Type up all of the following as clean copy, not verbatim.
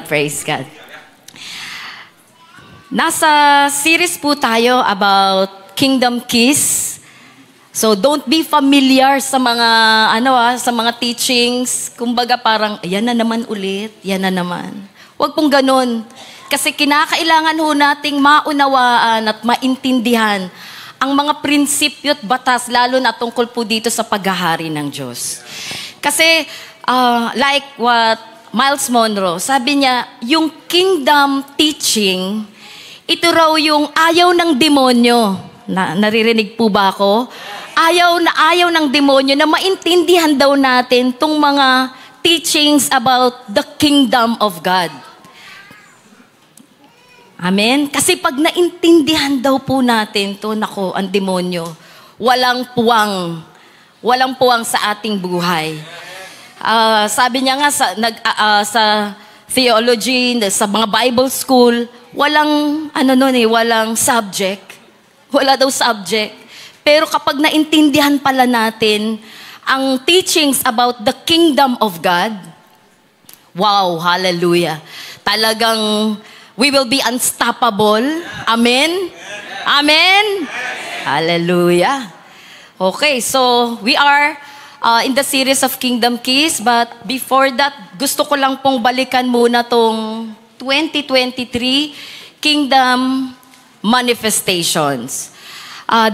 Praise God. Nasa series po tayo about Kingdom Keys. So don't be familiar sa mga sa mga teachings. Kumbaga parang yan na naman ulit, yan na naman. Huwag pong ganun. Kasi kinakailangan ho nating maunawaan at maintindihan ang mga prinsipyo at batas, lalo na tungkol po dito sa paghahari ng Diyos. Kasi like what Miles Monroe, sabi niya, yung kingdom teaching, ito raw yung ayaw ng demonyo. Naririnig po ba ako? Ayaw ng demonyo na maintindihan daw natin tong mga teachings about the kingdom of God. Amen? Kasi pag naintindihan daw po natin to, nako, ang demonyo, walang puwang sa ating buhay. Sabi niya nga sa theology, sa mga Bible school, walang walang subject. Wala daw subject. Pero kapag naintindihan pala natin ang teachings about the kingdom of God, wow, hallelujah. Talagang we will be unstoppable. Amen? Amen? Hallelujah. Okay, so we are in the series of Kingdom Keys, but before that, gusto ko lang pong balikan muna tong 2023 Kingdom Manifestations.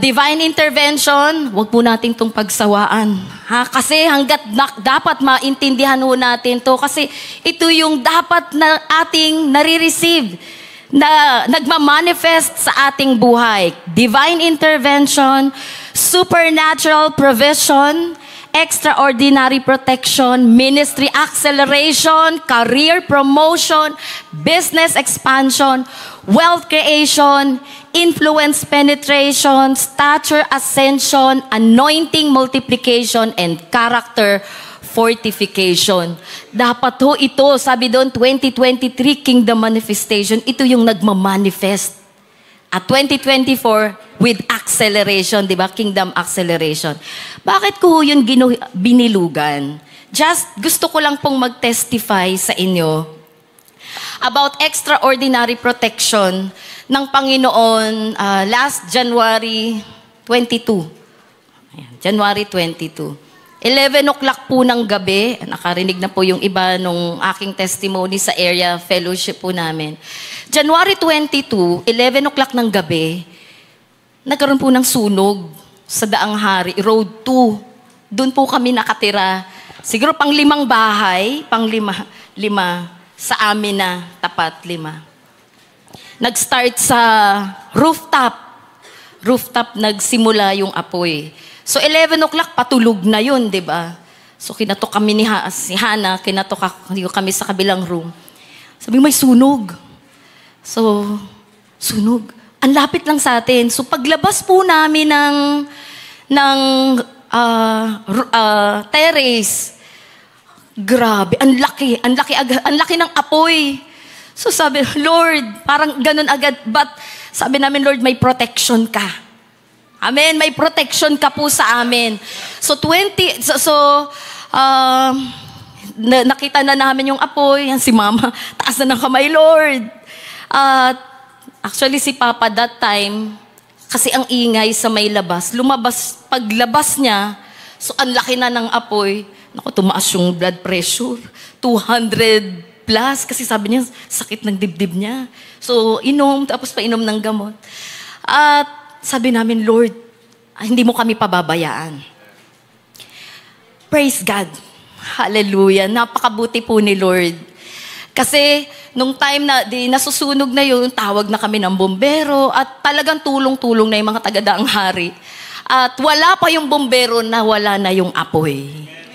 Divine intervention, wag po natin itong pagsawaan. Kasi hanggat dapat maintindihan ho natin to, kasi ito yung dapat na ating nare-receive, na nagmamanifest sa ating buhay. Divine intervention, supernatural provision, extraordinary protection, ministry acceleration, career promotion, business expansion, wealth creation, influence penetration, stature ascension, anointing multiplication, and character fortification. Dapat ho ito, sabi doon, 2023 Kingdom Manifestation, ito yung nagmamanifest. At 2024, with acceleration, di ba? Kingdom acceleration. Bakit ko yun binilugan? Just gusto ko lang pong mag-testify sa inyo about extraordinary protection ng Panginoon last January 22. Ayan, January 22. 11 o'clock po ng gabi, nakarinig na po yung iba nung aking testimony sa area fellowship po namin. January 22, 11 o'clock ng gabi, nagkaroon po ng sunog sa Daang Hari, Road 2. Doon po kami nakatira. Siguro pang-5 bahay, pang-5 sa amin na tapat 5. Nag-start sa rooftop. Rooftop nagsimula yung apoy. So 11 o'clock, patulog na yun, di ba? So kinatok kami ni si Hana, kinatok kami sa kabilang room. Sabi, may sunog. So, sunog. Ang lapit lang sa atin. So paglabas po namin ng terrace, grabe, ang laki ng apoy. So sabi, Lord, parang ganun agad. But sabi namin, Lord, may protection ka. Amen, may protection ka po sa amin. So nakita na namin yung apoy. Yan si Mama, taas na ng kamay, Lord. Actually, si Papa that time, kasi ang ingay sa may labas, paglabas niya, so ang laki na ng apoy. Naku, tumaas yung blood pressure. 200 plus, kasi sabi niya, sakit ng dibdib niya. So, tapos painom ng gamot. At sabi namin, Lord, hindi mo kami pababayaan. Praise God. Hallelujah. Napakabuti po ni Lord. Kasi, nung time na nasusunog na yun, tawag na kami ng bombero at talagang tulong-tulong na yung mga taga-Daang Hari. At wala pa yung bombero na wala na yung apoy.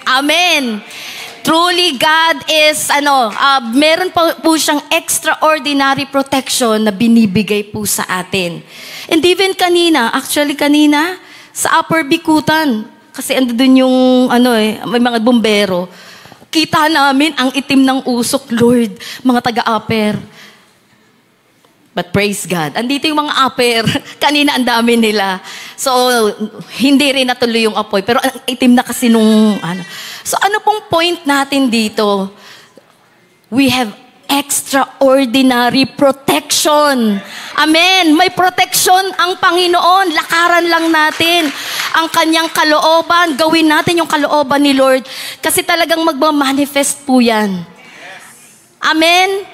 Amen. Truly, God is, meron po siyang extraordinary protection na binibigay po sa atin. And even kanina, sa Upper Bikutan, kasi andun yung, may mga bombero, kita namin ang itim ng usok, Lord, mga taga-Upper. But praise God. Andito yung mga Upper, kanina ang dami nila. So, hindi rin natuloy yung apoy, pero ang itim na kasi nung, So, ano pong point natin dito? We have extraordinary protection. Amen. May protection ang Panginoon. Lakaran lang natin ang kanyang kalooban. Gawin natin yung kalooban ni Lord. Kasi talagang magmamanifest po yan. Amen.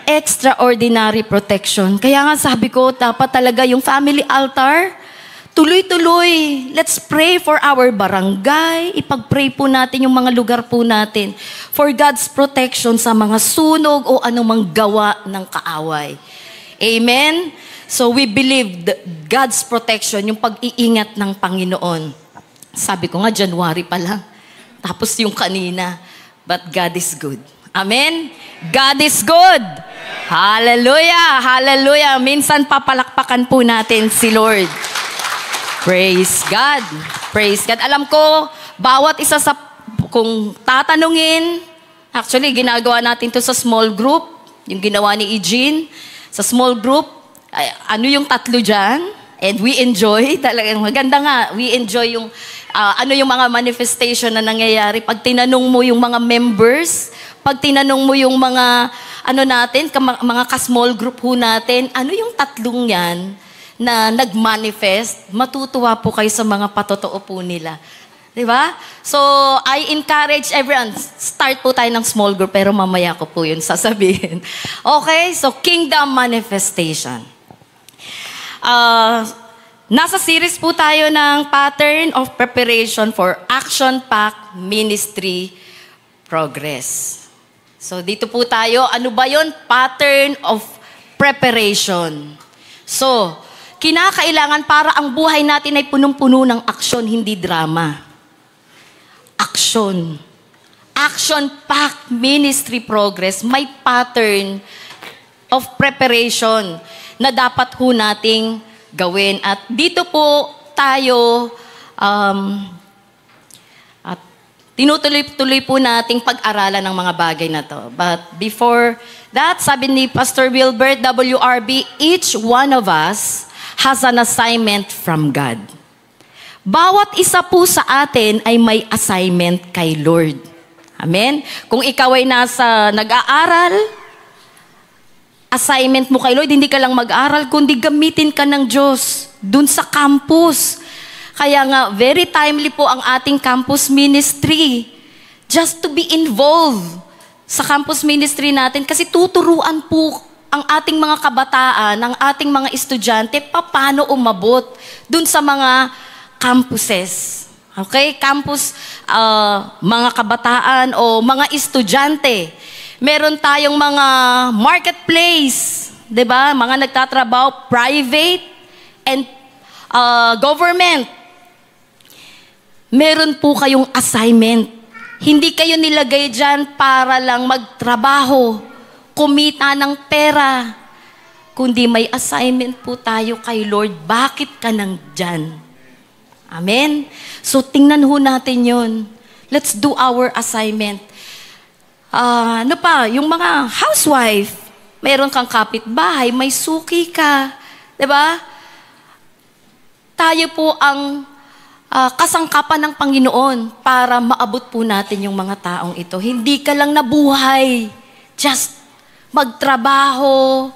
Extraordinary protection. Kaya nga sabi ko, dapat talaga yung family altar, tuloy-tuloy. Let's pray for our barangay. Ipag-pray po natin yung mga lugar po natin for God's protection sa mga sunog o anumang gawa ng kaaway. Amen? So we believe God's protection, yung pag-iingat ng Panginoon. Sabi ko nga, January pa lang. Tapos yung kanina, but God is good. Amen? God is good. Hallelujah! Hallelujah! Minsan papalakpakan po natin si Lord. Praise God. Praise God. Alam ko, bawat isa sa, kung tatanungin, actually, ginagawa natin to sa small group, yung ginawa ni Eugene, sa small group, ano yung tatlo dyan? And we enjoy, talagang maganda nga, we enjoy yung, ano yung mga manifestation na nangyayari. Pag tinanong mo yung mga members, pag tinanong mo yung mga, ano natin, mga ka-small group ho natin, ano yung tatlong yan, na nag-manifest, matutuwa po kayo sa mga patotoo po nila. Diba? So, I encourage everyone, start po tayo ng small group, pero mamaya ko po yun sasabihin. Okay? So, kingdom manifestation. Nasa series po tayo ng pattern of preparation for action-packed ministry progress. So, dito po tayo, ano ba yun? Pattern of preparation. So, kinakailangan para ang buhay natin ay punong-puno ng aksyon, hindi drama. Action. Action-packed ministry progress. May pattern of preparation na dapat ho nating gawin. At dito po tayo, at tinutuloy-tuloy po nating pag-aralan ng mga bagay na to. But before that, sabi ni Pastor Wilbert, WRB, each one of us has an assignment from God. Bawat isa po sa atin ay may assignment kay Lord. Amen? Kung ikaw ay nasa nag-aaral, assignment mo kay Lord, hindi ka lang mag-aral, kundi gamitin ka ng Diyos dun sa campus. Kaya nga, very timely po ang ating campus ministry. Just to be involved sa campus ministry natin kasi tuturuan po ang ating mga kabataan, ang ating mga estudyante, paano umabot dun sa mga campuses. Okay? Campus, mga kabataan o mga estudyante. Meron tayong mga marketplace, di ba? Mga nagtatrabaho, private and government. Meron po kayong assignment. Hindi kayo nilagay dyan para lang magtrabaho, kumita ng pera, kundi may assignment po tayo kay Lord. Bakit ka nandyan? Amen? So, tingnan ho natin yun. Let's do our assignment. Ano pa? Yung mga housewife, mayroon kang kapitbahay, may suki ka. Diba? Tayo po ang kasangkapan ng Panginoon para maabot po natin yung mga taong ito. Hindi ka lang nabuhay. Just magtrabaho,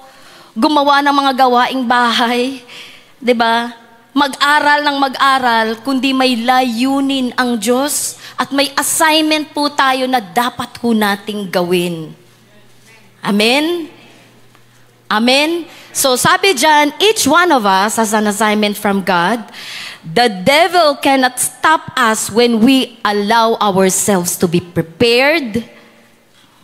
gumawa ng mga gawaing bahay, 'di ba? Mag-aral ng mag-aral, kundi may layunin ang Diyos at may assignment po tayo na dapat po nating gawin. Amen? Amen? So sabi dyan, each one of us has an assignment from God. The devil cannot stop us when we allow ourselves to be prepared.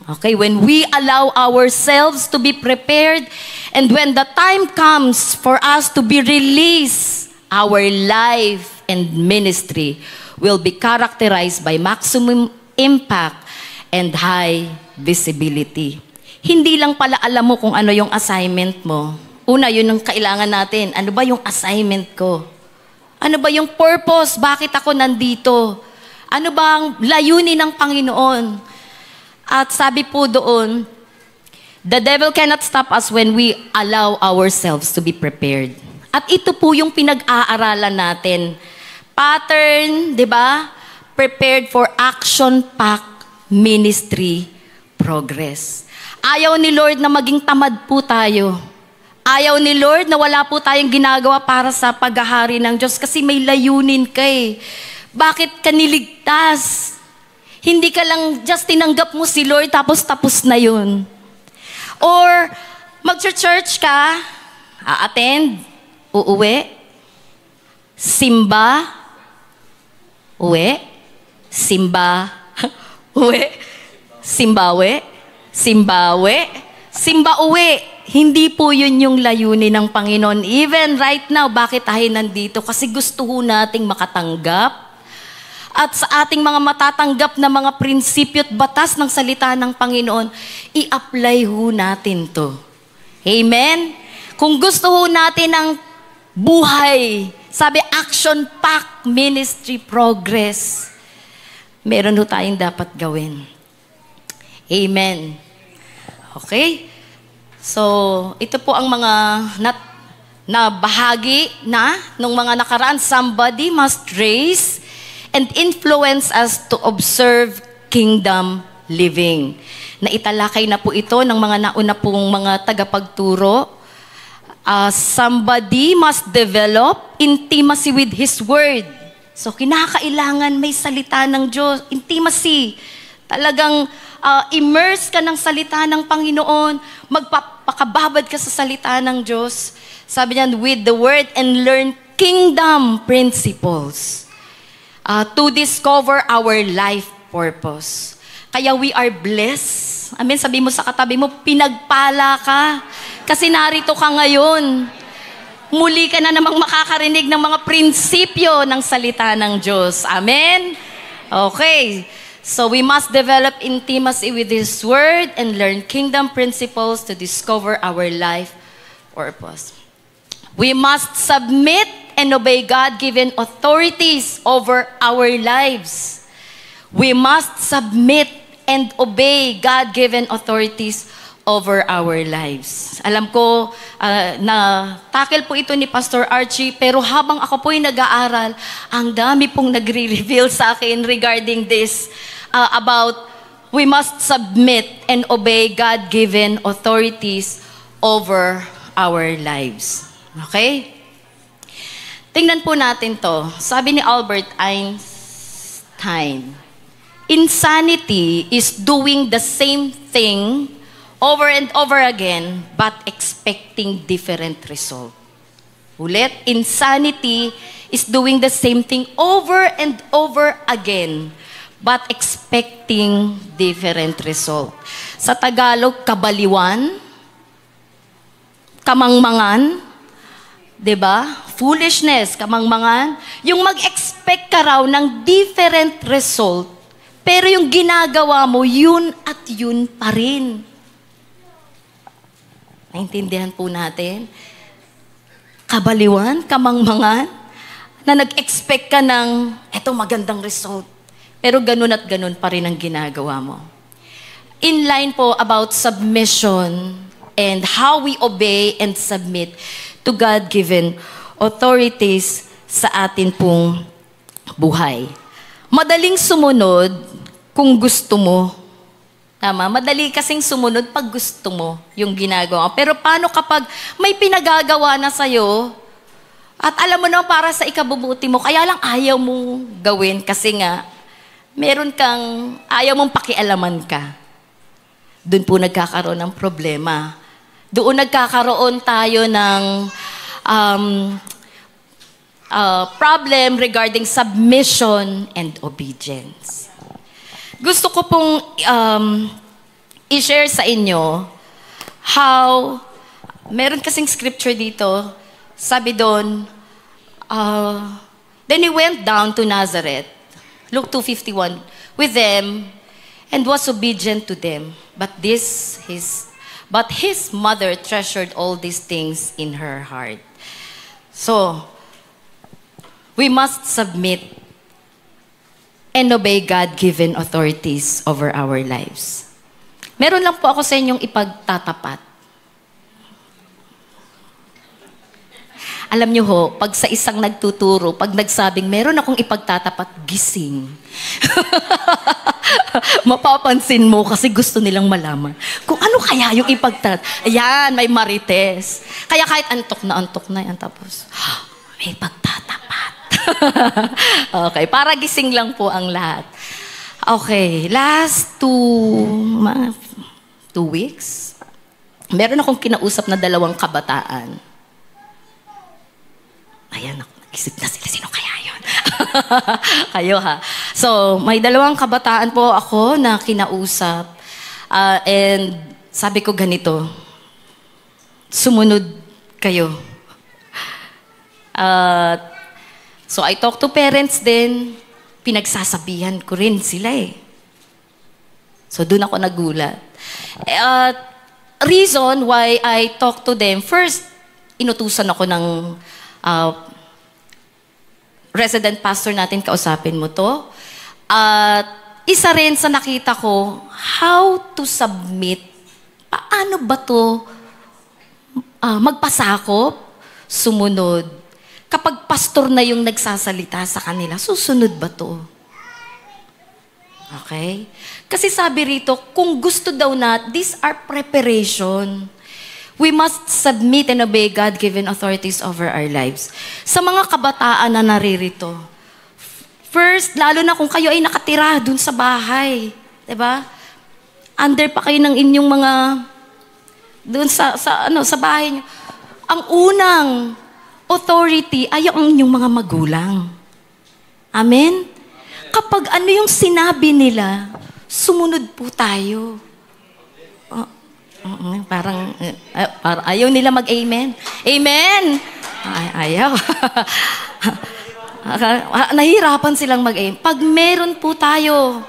Okay, when we allow ourselves to be prepared, and when the time comes for us to be released, our life and ministry will be characterized by maximum impact and high visibility. Hindi lang pala alam mo kung ano yung assignment mo. Una, yun ang kailangan natin. Ano ba yung assignment ko? Ano ba yung purpose? Bakit ako nandito? Ano ba ang layunin ng Panginoon? At sabi po doon, the devil cannot stop us when we allow ourselves to be prepared. At ito po yung pinag-aaralan natin. Pattern, di ba? Prepared for action-packed ministry progress. Ayaw ni Lord na maging tamad po tayo. Ayaw ni Lord na wala po tayong ginagawa para sa paghahari ng Diyos kasi may layunin ka eh. Bakit ka niligtas? Hindi ka lang just tinanggap mo si Lord tapos na yun. Or mag-church ka, a-attend, uuwi, simba, uwi, simba, uwi, simbawe, simbawe, simba uwi. Hindi po yun yung layunin ng Panginoon. Even right now, bakit tayo nandito? Kasi gusto ho nating makatanggap at sa ating mga matatanggap na mga prinsipyo at batas ng salita ng Panginoon, i-apply ho natin to. Amen? Kung gusto ho natin ng buhay, sabi, action-packed ministry progress, meron ho tayong dapat gawin. Amen. Okay? So, ito po ang mga na bahagi nung mga nakaraan. Somebody must raise and influence us to observe kingdom living. Naitalakay na po ito ng mga nauna pong mga tagapagturo. Somebody must develop intimacy with His Word. So, kinakailangan may salita ng Diyos. Intimacy. Talagang immerse ka ng salita ng Panginoon. Magpapakababad ka sa salita ng Diyos. Sabi niyan, with the Word and learn kingdom principles. To discover our life purpose. Kaya we are blessed. Amen. Sabi mo sa katabi mo, pinagpala ka. Kasi narito ka ngayon. Muli ka na namang makakarinig ng mga prinsipyo ng salita ng Diyos. Amen? Okay. So we must develop intimacy with His Word and learn kingdom principles to discover our life purpose. We must submit and obey God-given authorities over our lives. We must submit and obey God-given authorities over our lives. Alam ko, na tackle po ito ni Pastor Archie, pero habang ako po'y nag-aaral, ang dami pong nagre-reveal sa akin regarding this, about we must submit and obey God-given authorities over our lives. Okay? Tingnan po natin to. Sabi ni Albert Einstein, insanity is doing the same thing over and over again but expecting different result. Ulit, insanity is doing the same thing over and over again but expecting different result. Sa Tagalog, kabaliwan, kamangmangan, 'di ba? Foolishness, kamangmangan, yung mag-expect ka raw ng different result, pero yung ginagawa mo, yun at yun pa rin. Naintindihan po natin? Kabaliwan, kamangmangan, na nag-expect ka ng, eto magandang result, pero ganun at ganun pa rin ang ginagawa mo. In line po about submission and how we obey and submit to God-given authorities sa atin pong buhay. Madaling sumunod kung gusto mo. Tama? Madali kasing sumunod pag gusto mo yung ginagawa. Pero paano kapag may pinagagawa na sa'yo at alam mo na para sa ikabubuti mo, kaya lang ayaw mong gawin kasi nga meron kang, ayaw mong pakialaman ka. Doon po nagkakaroon ng problema. Doon nagkakaroon tayo ng problem regarding submission and obedience. Gusto ko pong i-share sa inyo how, meron kasing scripture dito, sabi doon, then he went down to Nazareth, Luke 2:51, with them, and was obedient to them. But his mother treasured all these things in her heart. So, we must submit and obey God-given authorities over our lives. Meron lang po ako sa inyong ipagtatapat. Alam niyo ho, pag sa isang nagtuturo, pag nagsabing, meron akong ipagtatapat, gising. Mapapansin mo kasi gusto nilang malaman kung ano kaya yung ipagtat. Ayan, may marites. Kaya kahit antok na yan. Tapos, may pagtatapat. Okay, para gising lang po ang lahat. Okay, last 2 weeks, meron akong kinausap na 2 kabataan. Ayan, nag-isip na sila, sino kaya yun? Kayo ha. So, may 2 kabataan po ako na kinausap. And sabi ko ganito, sumunod kayo. So, I talk to parents din. Pinagsasabihan ko rin sila eh. So, doon ako nagulat. Reason why I talk to them, first, inutusan ako ng resident pastor natin, kausapin mo to. At isa rin sa nakita ko, how to submit. Paano ba to magpasakop, sumunod? Kapag pastor na yung nagsasalita sa kanila, susunod ba to? Okay? Kasi sabi rito, kung gusto daw na, these are preparation. We must submit and obey God-given authorities over our lives. Sa mga kabataan na naririto, first, lalo na kung kayo ay nakatira dun sa bahay, diba? Under pa kayo ng inyong mga, dun sa bahay niyo. Ang unang authority ay ang inyong mga magulang. Amen? Kapag ano yung sinabi nila, sumunod po tayo. Parang ayaw nila mag-amen. Amen! Ayaw. Nahihirapan silang mag-amen. Pag meron po tayo,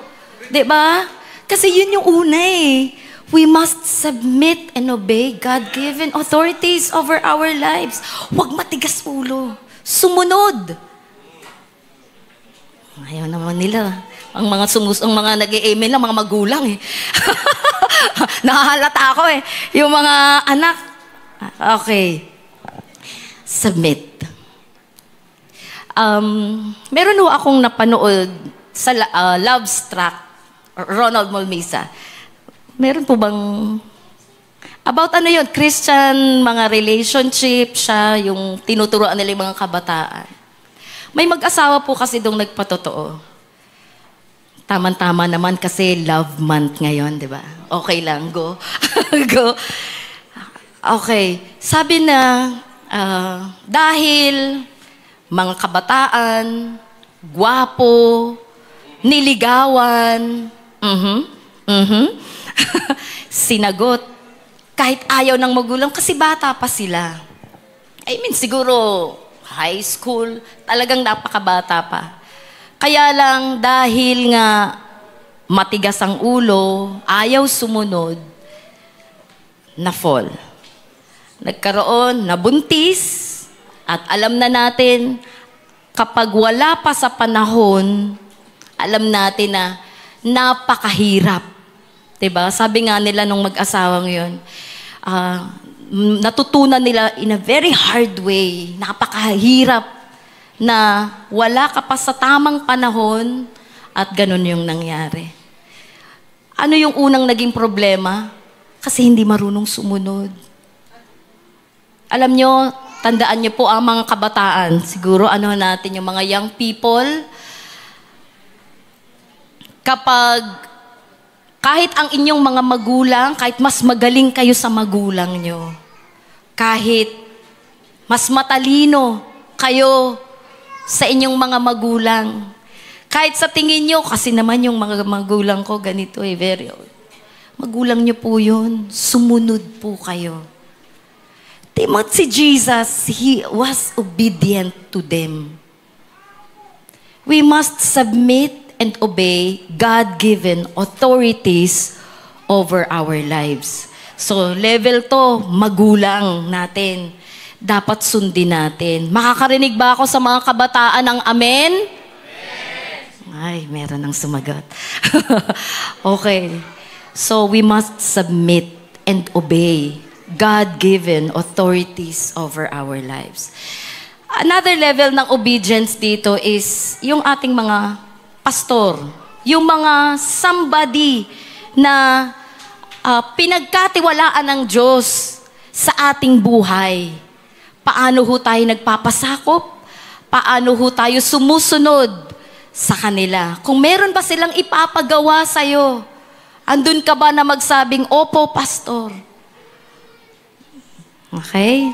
di ba? Kasi yun yung una eh. We must submit and obey God-given authorities over our lives. Huwag matigas ulo. Sumunod. Ayaw naman nila. Ang mga nag-i-amen lang, mga magulang eh. Nakahalata ako eh. Yung mga anak. Okay. Submit. Meron ho akong napanood sa Lovestruck, Ronald Molmisa. Meron po bang about ano yun? Christian, mga relationship, siya yung tinuturuan nila yung mga kabataan. May mag-asawa po kasi dong nagpatotoo. Tama-tama naman kasi love month ngayon, di ba? Okay lang, go. Go. Okay. Sabi na, dahil mga kabataan, gwapo, niligawan, sinagot, kahit ayaw ng magulang, kasi bata pa sila. I mean, siguro, high school, talagang napakabata pa. Kaya lang, dahil nga matigas ang ulo, ayaw sumunod, na-fall. Nagkaroon, nabuntis, at alam na natin, kapag wala pa sa panahon, alam natin na napakahirap. Diba? Sabi nga nila nung mag-asawang yun, natutunan nila in a very hard way, napakahirap na wala ka pa sa tamang panahon at ganun yung nangyari. Ano yung unang naging problema? Kasi hindi marunong sumunod. Alam nyo, tandaan nyo po ang mga kabataan. Siguro ano natin yung mga young people. Kapag kahit ang inyong mga magulang, kahit mas magaling kayo sa magulang nyo, kahit mas matalino kayo sa inyong mga magulang, kahit sa tingin nyo, kasi naman yung mga magulang ko ganito eh, very old. Magulang nyo po yun, sumunod po kayo. Si Jesus, He was obedient to them. We must submit and obey God-given authorities over our lives. So, level to, magulang natin. Dapat sundin natin. Makakarinig ba ako sa mga kabataan ng amen? Amen. Ay, meron ng sumagot. Okay. So, we must submit and obey God-given authorities over our lives. Another level ng obedience dito is yung ating mga pastor. Yung mga somebody na pinagkatiwalaan ng Diyos sa ating buhay. Paano ho tayo nagpapasakop? Paano ho tayo sumusunod sa kanila? Kung meron ba silang ipapagawa sa'yo, andun ka ba na magsabing, opo, pastor? Okay?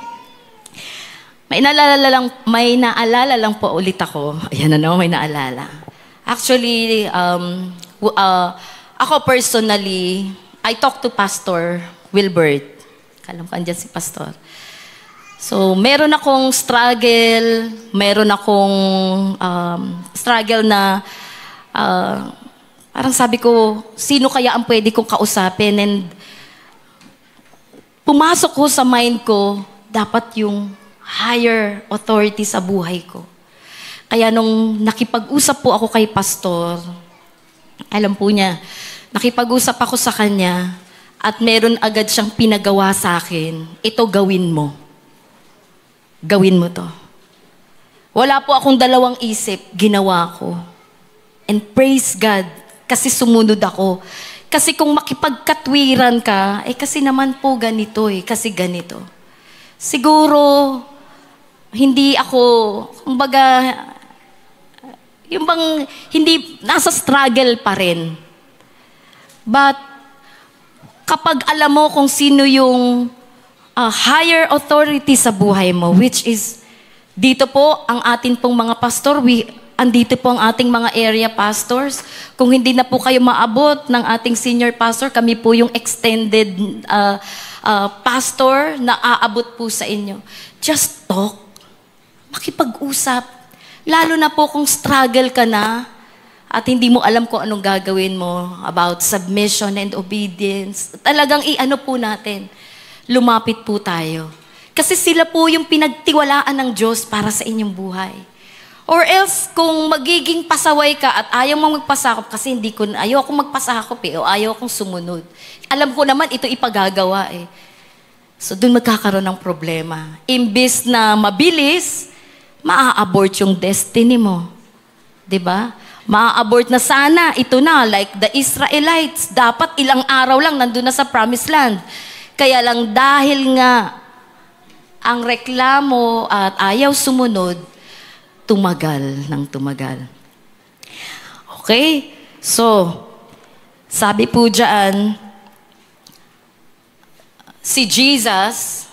May naalala lang po ulit ako. Ayan na naman, may naalala. Actually, ako personally, I talked to Pastor Wilbert. Alam ko, andyan si Pastor. So, meron akong struggle na parang sabi ko, sino kaya ang pwede kong kausapin? And pumasok ko sa mind ko, dapat yung higher authority sa buhay ko. Kaya nung nakipag-usap po ako kay Pastor, alam po niya, nakipag-usap ako sa kanya at meron agad siyang pinagawa sa akin, ito gawin mo. Gawin mo to. Wala po akong dalawang isip, ginawa ko. And praise God, kasi sumunod ako. Kasi kung makipagkatwiran ka, kasi naman po ganito kasi ganito. Siguro, hindi ako, kumbaga, yung bang, hindi, nasa struggle pa rin. But, kapag alam mo kung sino yung higher authority sa buhay mo, which is, dito po, ang atin pong mga pastor, andito po ang ating mga area pastors. Kung hindi na po kayo maabot ng ating senior pastor, kami po yung extended pastor na aabot po sa inyo. Just talk. Makipag-usap. Lalo na po kung struggle ka na at hindi mo alam kung anong gagawin mo about submission and obedience. Talagang i-ano po natin. Lumapit po tayo. Kasi sila po yung pinagtiwalaan ng Diyos para sa inyong buhay. Or else, kung magiging pasaway ka at ayaw mong magpasakop, kasi ayaw akong magpasakop o ayaw akong sumunod. Alam ko naman, ito ipagagawa So, dun magkakaroon ng problema. Imbis na mabilis, maa-abort yung destiny mo. 'Di ba? Maa-abort na sana, ito na, like the Israelites. Dapat ilang araw lang nandun na sa promised land. Kaya lang dahil nga ang reklamo at ayaw sumunod, tumagal ng tumagal. Okay? So, sabi po dyan, si Jesus,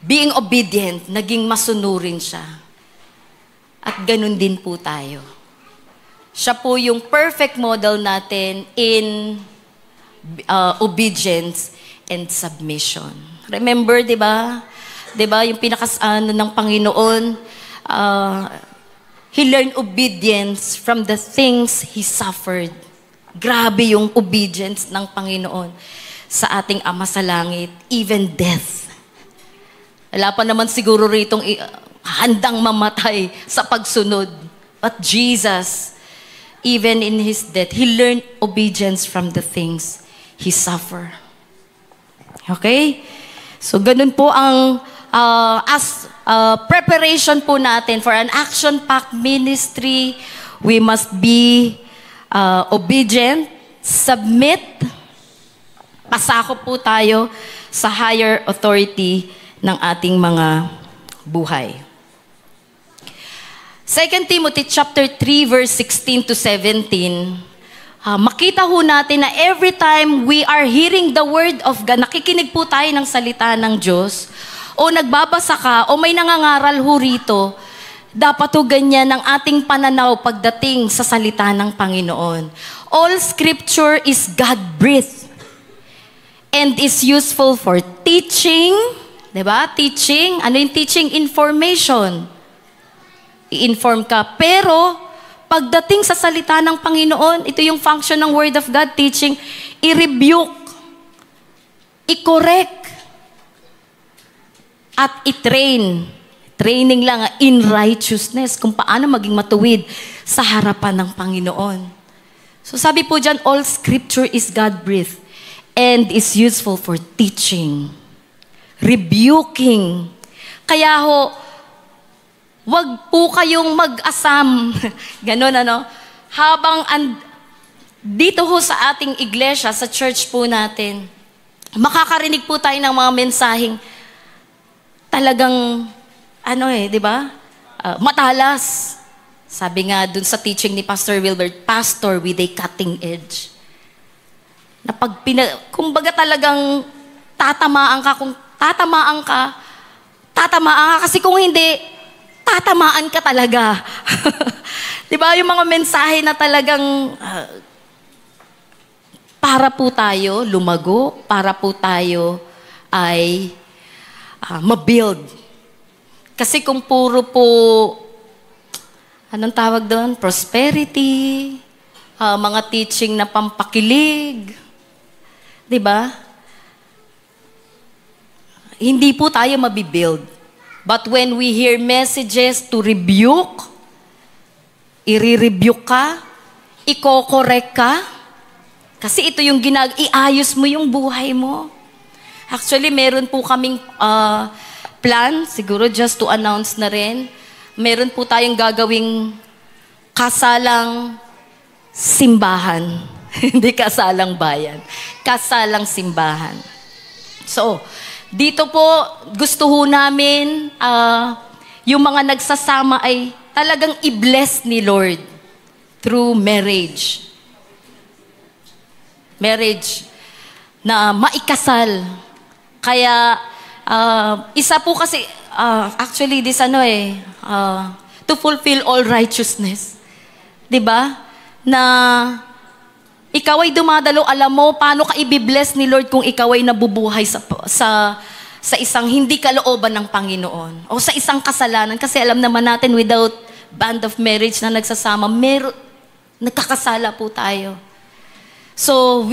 being obedient, naging masunurin siya. At ganun din po tayo. Siya po yung perfect model natin in obedience and submission. Remember, di ba? Di ba, yung pinakasano ng Panginoon, He learned obedience from the things He suffered. Grabe yung obedience ng Panginoon sa ating Ama sa Langit, even death. Wala pa naman siguro ritong handang mamatay sa pagsunod. But Jesus, even in His death, He learned obedience from the things He suffered. Okay? So, ganun po ang preparation po natin for an action-packed ministry. We must be obedient, submit, pasakop po tayo sa higher authority ng ating mga buhay. 2 Timothy chapter 3 verse 16 to 17, makita ho natin na every time we are hearing the word of God, nakikinig po tayo ng salita ng Diyos, o nagbabasa ka, o may nangangaral ho rito, dapat ho ganyan ang ating pananaw pagdating sa salita ng Panginoon. All scripture is God-breathed and is useful for teaching, diba? Teaching, ano yung teaching? Information. I-inform ka. Pero, pagdating sa salita ng Panginoon, ito yung function ng Word of God, teaching, i-rebuke, i-correct, at i-train. Training lang in righteousness, kung paano maging matuwid sa harapan ng Panginoon. So sabi po dyan, all scripture is God-breathed and is useful for teaching, rebuking. Kaya ho, wag po kayong mag-asam. Ganon, ano? Dito ho sa ating iglesia, sa church po natin, makakarinig po tayo ng mga mensaheng talagang, di ba? Matalas. Sabi nga dun sa teaching ni Pastor Wilbert, pastor with a cutting edge. Na kumbaga talagang tatamaan ka kasi kung hindi, tatamaan ka talaga. Di ba? Yung mga mensahe na talagang para po tayo lumago, para po tayo ay mabuild. Kasi kung puro po, anong tawag doon? Prosperity, mga teaching na pampakilig, di ba? Hindi po tayo mabibuild. But when we hear messages to rebuke, i-rebuke ka, i-correct ka, kasi ito yung iayos mo yung buhay mo. Actually, meron po kaming plan, siguro just to announce na rin, meron po tayong gagawing kasalang simbahan. Hindi kasalang bayan. Kasalang simbahan. So, dito po, gusto ho namin, yung mga nagsasama ay talagang i-bless ni Lord through marriage. Marriage na maikasal. Kaya, isa po kasi, actually, to fulfill all righteousness. 'Di ba? Na ikaw ay dumadalo, alam mo paano ka i-bless ni Lord kung ikaw ay nabubuhay sa isang hindi kalooban ng Panginoon o sa isang kasalanan. Kasi alam naman natin, without band of marriage na nagsasama, nagkakasala po tayo. So,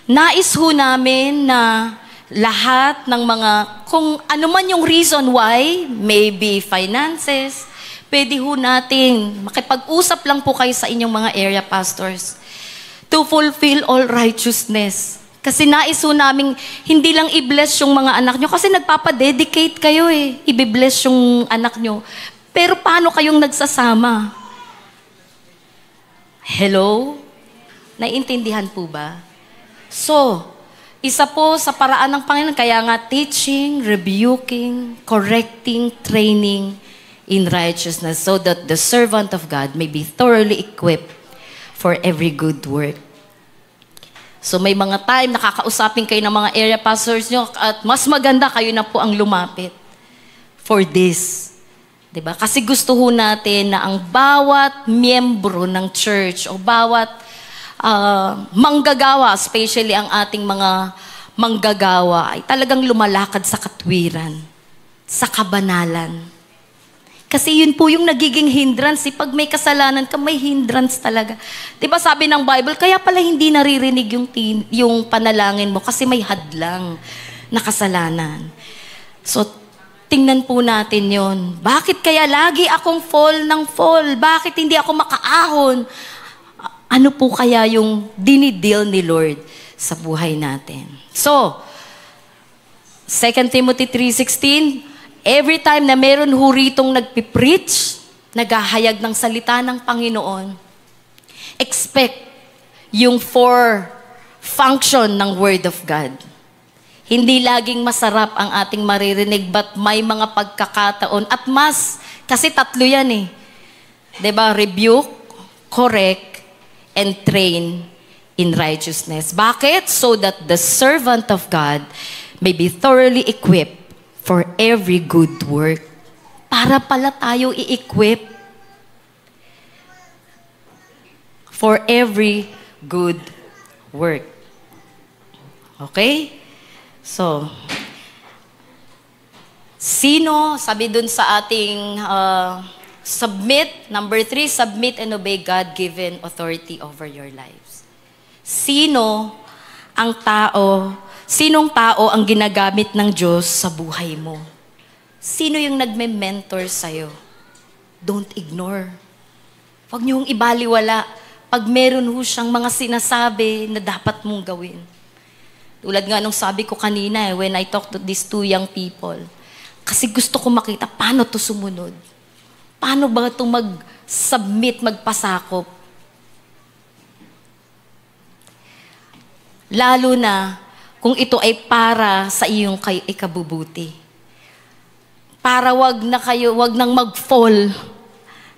nais ho namin na lahat ng mga, kung ano man yung reason why, maybe finances, pwede ho natin, makipag-usap lang po kayo sa inyong mga area pastors to fulfill all righteousness. Kasi nais ho namin, hindi lang i-bless yung mga anak nyo, kasi nagpapadedicate kayo i-bless yung anak nyo. Pero paano kayong nagsasama? Hello? Naiintindihan po ba? So, isa po sa paraan ng Panginoon, kaya nga teaching, rebuking, correcting, training in righteousness so that the servant of God may be thoroughly equipped for every good work. So may mga time, nakakausapin kayo ng mga area pastors nyo at mas maganda kayo na po ang lumapit for this. Diba? Kasi gusto ho natin na ang bawat miyembro ng church o bawat manggagawa, especially ang ating mga manggagawa, ay talagang lumalakad sa katwiran, sa kabanalan. Kasi yun po yung nagiging hindrance. Pag may kasalanan ka, may hindrance talaga. Diba sabi ng Bible, kaya pala hindi naririnig yung panalangin mo kasi may hadlang na kasalanan. So, tingnan po natin yon. Bakit kaya lagi akong fall ng fall? Bakit hindi ako makaahon? Ano po kaya yung dinidil ni Lord sa buhay natin? So, 2 Timothy 3:16, every time na meron ho ritong nagpipreach, naghahayag ng salita ng Panginoon, expect yung 4 function ng Word of God. Hindi laging masarap ang ating maririnig, but may mga pagkakataon, at kasi 3 yan Diba? Rebuke, correct, and train in righteousness. Bakit? So that the servant of God may be thoroughly equipped for every good work. Para pala tayo i-equip for every good work. Okay? So, sino, sabi dun sa ating number 3, submit and obey God-given authority over your lives. Sinong tao ang ginagamit ng Diyos sa buhay mo? Sino yung nagme-mentor sa'yo? Don't ignore. Huwag niyong ibaliwala pag meron ho siyang mga sinasabi na dapat mong gawin. Tulad nga nung sabi ko kanina, when I talked to these 2 young people, Kasi gusto ko makita paano to sumunod. Paano ba ito mag-submit, magpasakop? Lalo na kung ito ay para sa iyong ikabubuti. Para wag nang mag-fall.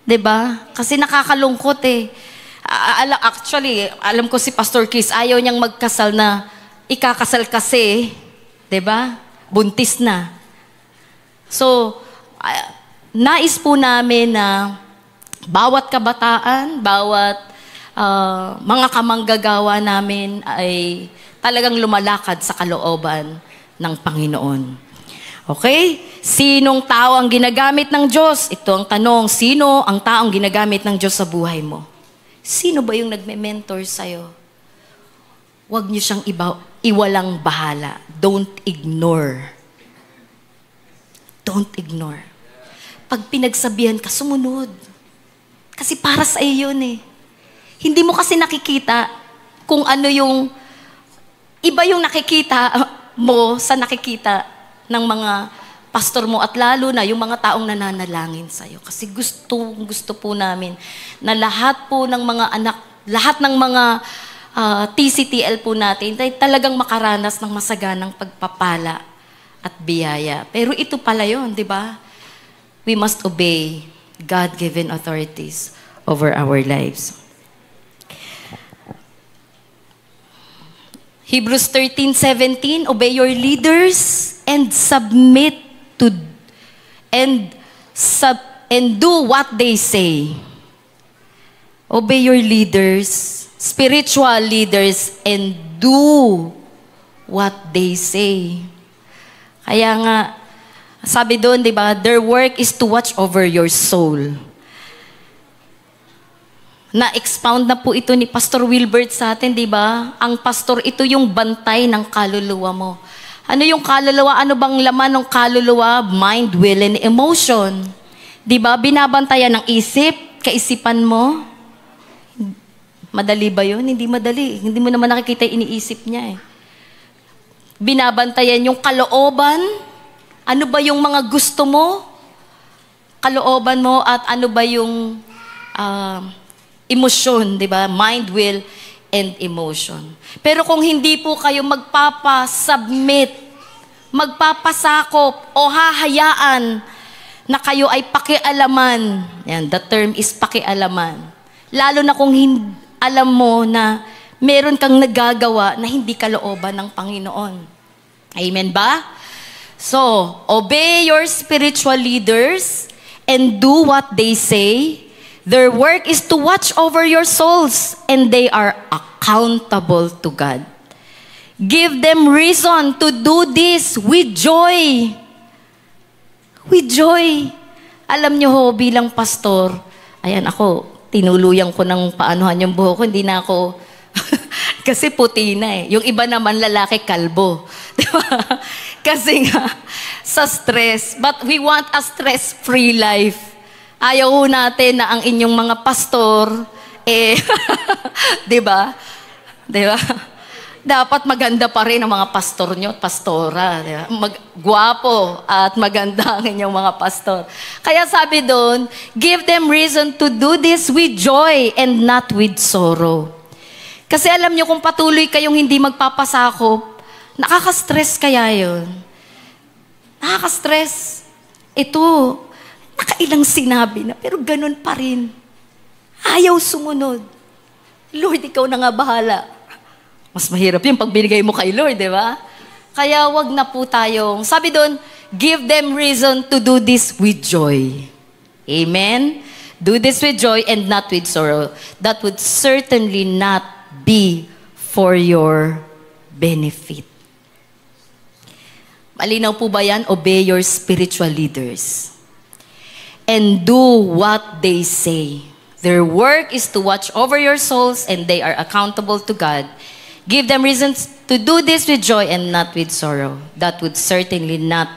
'Di ba? Kasi nakakalungkot eh. Actually, alam ko si Pastor Chris, ayaw niyang magkasal na ikakasal kasi, 'di ba? Buntis na. So, nais po namin na bawat kabataan, bawat mga kamanggagawa namin ay talagang lumalakad sa kalooban ng Panginoon. Okay? Sinong tao ang ginagamit ng Diyos? Ito ang tanong, sino ang taong ginagamit ng Diyos sa buhay mo? Sino ba yung nagme-mentor sa'yo? Huwag niyo siyang iwalang bahala. Don't ignore. Don't ignore. Pag pinagsabihan ka, sumunod. Kasi para sa iyo yun eh. Hindi mo kasi nakikita kung ano yung, iba yung nakikita mo sa nakikita ng mga pastor mo at lalo na yung mga taong nananalangin sa'yo. Kasi gusto po namin na lahat po ng mga anak, lahat ng mga TCTL po natin ay talagang makaranas ng masaganang pagpapala at biyaya. Pero ito pala yun, di ba? We must obey God-given authorities over our lives. Hebrews 13:17, obey your leaders and submit to and do what they say. Obey your leaders, spiritual leaders, and do what they say. Kaya nga, sabi doon, di ba, their work is to watch over your soul. Na-expound na po ito ni Pastor Wilbert sa atin, di ba? Ang pastor, ito yung bantay ng kaluluwa mo. Ano yung kaluluwa? Ano bang laman ng kaluluwa? Mind, will, and emotion. Di ba? Binabantayan ng isip, kaisipan mo. Madali ba yun? Hindi madali. Hindi mo naman nakikita yung iniisip niya eh. Binabantayan yung kalooban. Ano ba yung mga gusto mo? Kalooban mo at ano ba yung emosyon, di ba? Mind, will, and emotion. Pero kung hindi po kayo magpapasubmit, magpapasakop, o hahayaan na kayo ay pakialaman, yan, the term is pakialaman. Lalo na kung alam mo na meron kang nagagawa na hindi kalooban ng Panginoon. Amen ba? So, obey your spiritual leaders and do what they say. Their work is to watch over your souls, and they are accountable to God. Give them reason to do this with joy. With joy. Alam niyo ho, bilang pastor, ayan ako, tinuluyan ko ng paanuhan yung buhok ko, hindi na ako, kasi puti na eh. Yung iba naman lalaki, kalbo. Di ba? Kasi nga, sa stress, but we want a stress-free life. Ayaw natin na ang inyong mga pastor, di ba? Di ba? Dapat maganda pa rin ang mga pastor nyo at pastora. Di ba? Gwapo at maganda ang inyong mga pastor. Kaya sabi doon, give them reason to do this with joy and not with sorrow. Kasi alam nyo, kung patuloy kayong hindi magpapasakop, nakaka-stress kaya yun. Nakaka-stress. Ito, nakailang sinabi na, pero ganun pa rin. Ayaw sumunod. Lord, ikaw na nga bahala. Mas mahirap yung pag binigay mo kay Lord, di ba? Kaya wag na po tayong, sabi doon, give them reason to do this with joy. Amen? Do this with joy and not with sorrow. That would certainly not be for your benefit. Malinaw po ba yan? Obey your spiritual leaders. And do what they say. Their work is to watch over your souls, and they are accountable to God. Give them reasons to do this with joy and not with sorrow. That would certainly not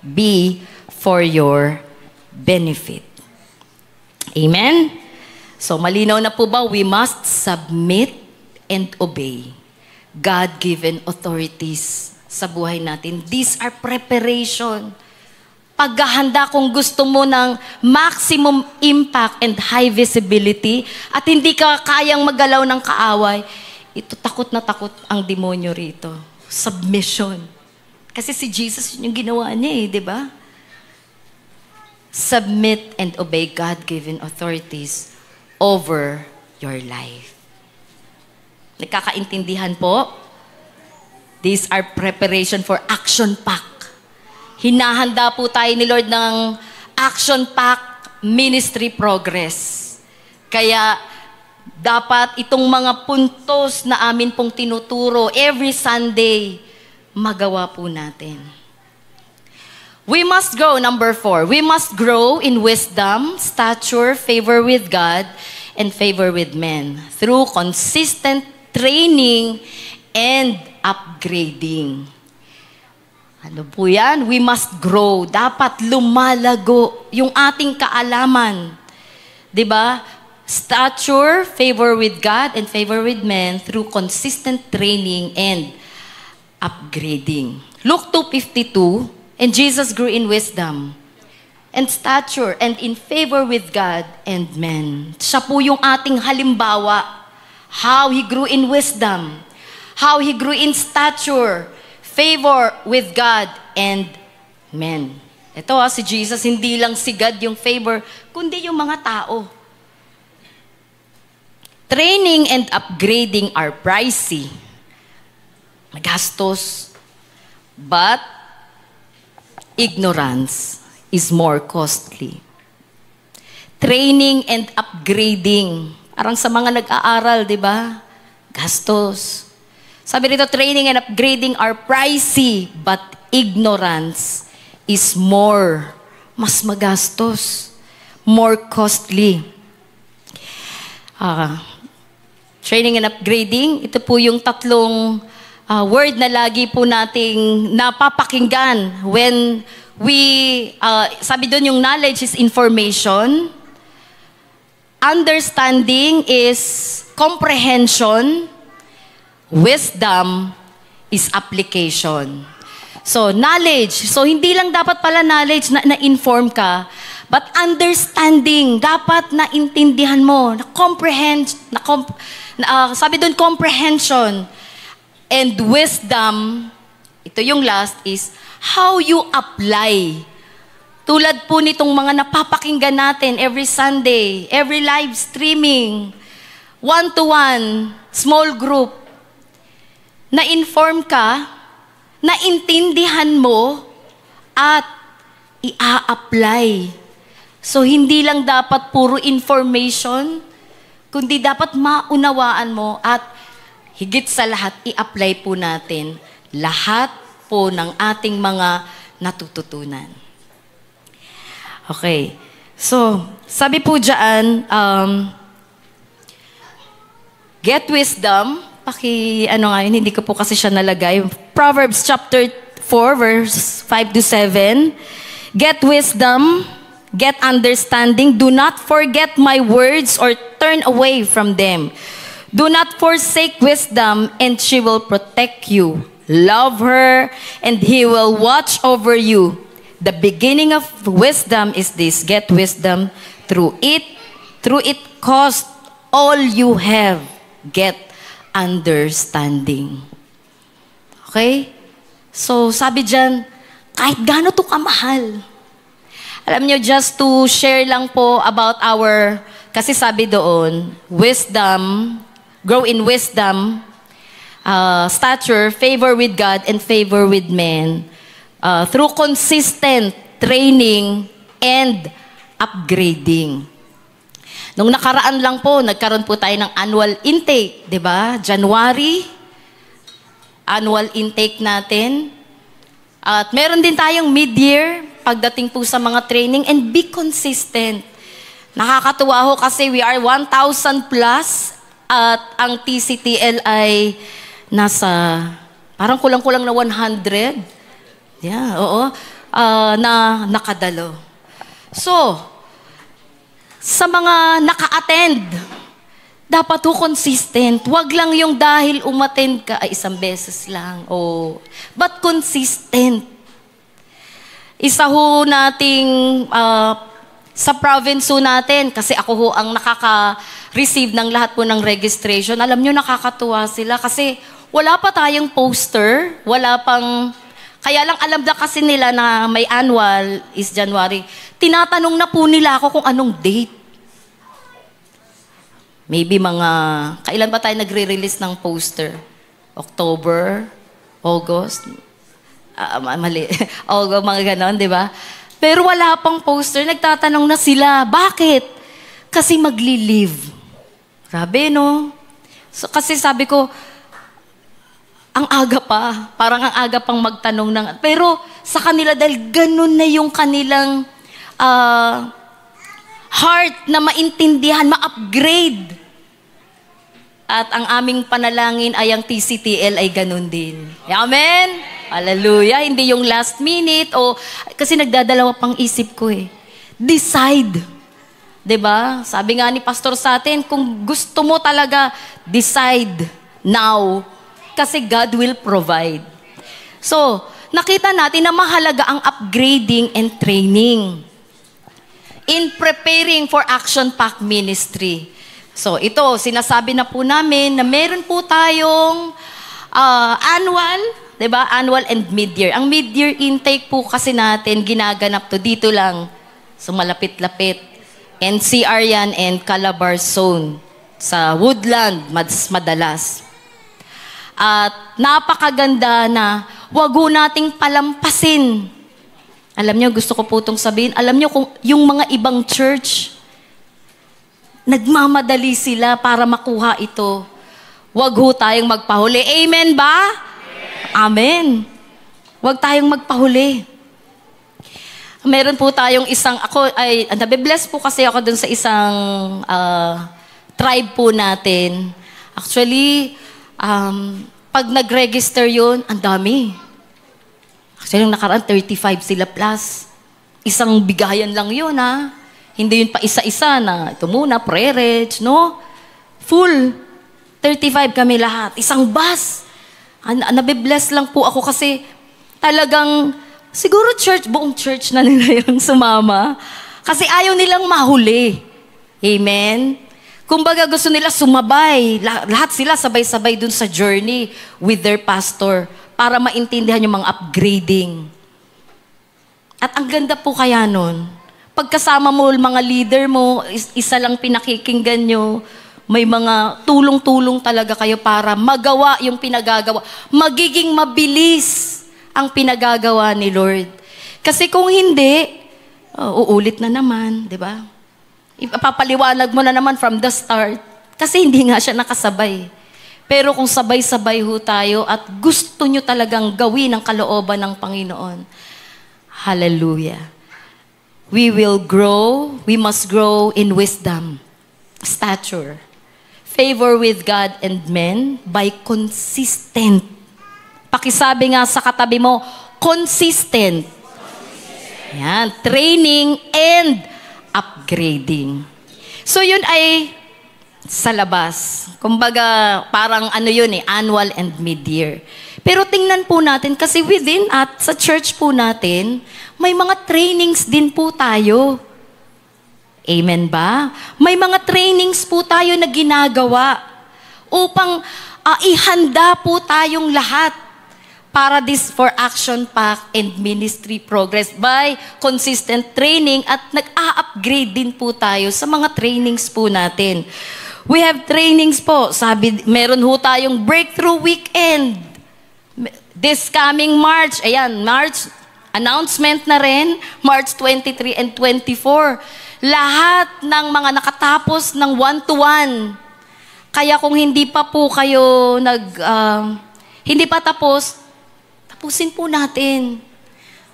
be for your benefit. Amen? So, malinaw na po ba? We must submit and obey God-given authorities sa buhay natin. These are preparation paghahanda kung gusto mo ng maximum impact and high visibility at hindi ka kayang magalaw ng kaaway, ito takot na takot ang demonyo rito. Submission. Kasi si Jesus yung ginawa niya di ba? Submit and obey God-given authorities over your life. Nagkakaintindihan po? These are preparation for action pack. Hinahanda po tayo ni Lord ng action pack ministry progress. Kaya dapat itong mga puntos na amin pong tinuturo every Sunday, magawa po natin. We must grow, number 4. We must grow in wisdom, stature, favor with God, and favor with men through consistent training and upgrading. Ano po yan? We must grow. Dapat lumalago yung ating kaalaman. Diba? Stature, favor with God, and favor with men through consistent training and upgrading. Luke 2:52, and Jesus grew in wisdom and stature and in favor with God and men. Siya po yung ating halimbawa. How He grew in wisdom. How He grew in stature, favor with God and men. Ito si Jesus, hindi lang si God yung favor, kundi yung mga tao. Training and upgrading are pricey. Magastos. But ignorance is more costly. Training and upgrading. Parang sa mga nag-aaral, di ba? Gastos. Sabi rito, training and upgrading are pricey, but ignorance is more. Mas magastos. More costly. Training and upgrading, ito po yung tatlong word na lagi po nating napapakinggan when we, sabi doon yung knowledge is information, understanding is comprehension, wisdom is application. So, knowledge. So, hindi lang dapat pala knowledge na na-inform ka, but understanding. Dapat na-intindihan mo, na-comprehend, sabi doon, comprehension. And wisdom, ito yung last, is how you apply. Tulad po nitong mga napapakinggan natin every Sunday, every live streaming, one-to-one, small group, na-inform ka, naintindihan mo, at ia-apply. So, hindi lang dapat puro information, kundi dapat maunawaan mo at higit sa lahat, i-apply po natin lahat po ng ating mga natututunan. Okay. So, sabi po dyan, get wisdom. Hindi ko po kasi siya nalagay. Proverbs chapter 4, verse 5 to 7. Get wisdom, get understanding. Do not forget my words or turn away from them. Do not forsake wisdom, and she will protect you. Love her, and he will watch over you. The beginning of wisdom is this: get wisdom. Through it cost all you have. Get understanding. Okay? So, sabi dyan, kahit gaano to kamahal. Alam nyo, just to share lang po about kasi sabi doon, wisdom, grow in wisdom, stature, favor with God, and favor with men, through consistent training and upgrading. Nung nakaraan lang po, nagkaroon po tayo ng annual intake, di ba? January, annual intake natin. At meron din tayong mid-year pagdating po sa mga training, and be consistent. Nakakatuwa ho kasi we are 1,000 plus at ang TCTL ay nasa parang kulang-kulang na 100. Yeah, oo. Na nakadalo. So, sa mga naka-attend, dapat ho consistent. Huwag lang yung dahil umattend ka ay isang beses lang. But consistent. isa ho nating sa province ho natin, kasi ako ho ang nakaka-receive ng lahat po ng registration. Alam nyo, nakakatuwa sila kasi wala pa tayong poster, wala pang... Kaya lang alam na kasi nila na may annual is January. Tinatanong na po nila ako kung anong date. Maybe mga... Kailan ba tayo nagre-release ng poster? October? August? Mali. August, mga ganon, di ba? Pero wala pang poster. Nagtatanong na sila. Bakit? Kasi magli-leave. Grabe, no? So, kasi sabi ko, ang aga pa. Parang ang aga pang magtanong ng... Pero sa kanila, dahil ganun na yung kanilang heart na maintindihan, ma-upgrade. At ang aming panalangin ay ang TCTL ay ganun din. Amen? Hallelujah. Hindi yung last minute o... Kasi nagdadalawa pang isip ko eh. Decide. 'Di ba? Sabi nga ni pastor sa atin, kung gusto mo talaga, decide now. Kasi God will provide. So, nakita natin na mahalaga ang upgrading and training in preparing for action-packed ministry. So, ito, sinasabi na po namin na meron po tayong annual, 'di ba? Annual and mid-year. Ang mid-year intake po kasi natin ginaganap to dito lang. So, malapit-lapit. NCR yan and Calabar Zone. Sa Woodland, madalas. At napakaganda na wag ho nating palampasin. Alam niyo, gusto ko po itong sabihin, alam niyo kung yung mga ibang church, nagmamadali sila para makuha ito. Wag ho tayong magpahuli. Amen ba? Amen. Wag tayong magpahuli. Meron po tayong nabibless po kasi ako dun sa isang tribe po natin. Actually, pag nag-register yun, ang dami. Actually, yung nakaraan, 35 sila plus. Isang bigayan lang yun, ha? Hindi yun pa isa-isa na, ito muna, pre-reg, no? Full. 35 kami lahat. Isang bus. Nabibless lang po ako kasi talagang, siguro buong church na nila yung sumama. Kasi ayaw nilang mahuli. Amen? Kumbaga gusto nila sumabay. Lahat sila sabay-sabay dun sa journey with their pastor para maintindihan yung mga upgrading. At ang ganda po kaya nun, pagkasama mo mga leader mo, isa lang pinakikinggan nyo, may mga tulong-tulong talaga kayo para magawa yung pinagagawa. Magiging mabilis ang pinagagawa ni Lord. Kasi kung hindi, uulit na naman, di ba? Ipapaliwanag mo na naman from the start. Kasi hindi nga siya nakasabay. Pero kung sabay-sabay ho tayo at gusto nyo talagang gawin ang kalooban ng Panginoon, hallelujah. We will grow, we must grow in wisdom, stature, favor with God and men by consistent. Pakisabi nga sa katabi mo, consistent. Yan, training and upgrading. So yun ay sa labas. Kumbaga, parang annual and mid-year. Pero tingnan po natin, kasi within at sa church po natin, may mga trainings din po tayo. Amen ba? May mga trainings po tayo na ginagawa upang ihanda po tayong lahat para this for action-packed and ministry progress by consistent training at nag-a-upgrade din po tayo sa mga trainings po natin. We have trainings po. Sabi, meron ho tayong breakthrough weekend. This coming March, ayan, March, announcement na rin, March 23 and 24. Lahat ng mga nakatapos ng one-to-one. Kaya kung hindi pa po kayo hindi pa tapos, tapusin po natin.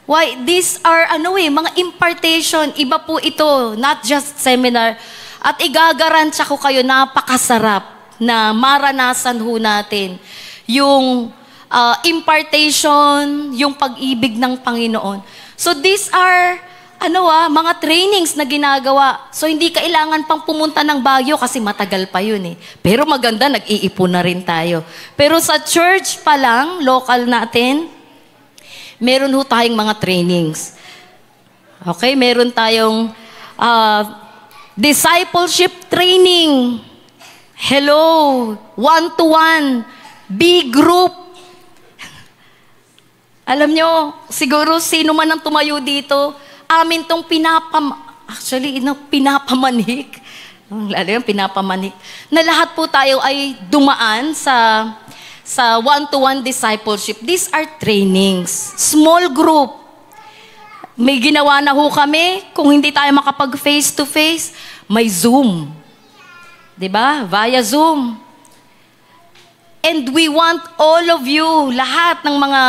Why? These are, mga impartation. Iba po ito, not just seminar. At igagarantya ko kayo, napakasarap na maranasan ho natin yung impartation, yung pag-ibig ng Panginoon. So these are, mga trainings na ginagawa. So hindi kailangan pang pumunta ng Baguio kasi matagal pa yun eh. Pero maganda, nag-iipon na rin tayo. Pero sa church pa lang, local natin, meron ho tayong mga trainings. Okay, meron tayong discipleship training. Hello, one-to-one, big group. Alam nyo, siguro sino man ang tumayo dito, amin tong pinapamanik. Lalo yung pinapamanik. Na lahat po tayo ay dumaan sa one-to-one discipleship. These are trainings. Small group. May ginawa na ho kami. Kung hindi tayo makapag face-to-face, may Zoom. Diba? Via Zoom. And we want all of you, lahat ng mga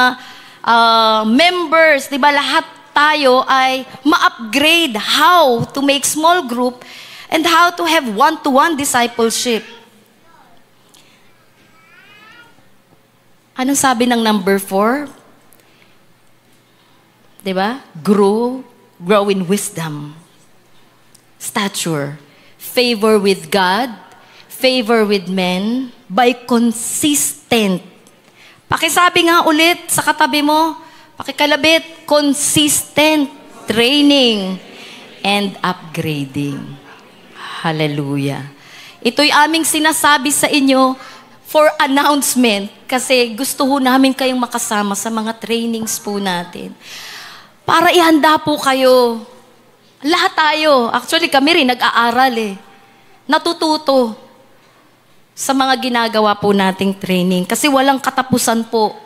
members, diba? Lahat tayo ay ma-upgrade how to make small group and how to have one-to-one discipleship. Anong sabi ng number 4? Diba? Grow in wisdom, stature, favor with God, favor with men, by consistent. Pakisabi nga ulit sa katabi mo, pakikalabit, consistent training and upgrading. Hallelujah. Ito'y aming sinasabi sa inyo for announcement kasi gusto ho namin kayong makasama sa mga trainings po natin. Para ihanda po kayo. Lahat tayo. Actually, kami rin nag-aaral eh. Natututo sa mga ginagawa po nating training. Kasi walang katapusan po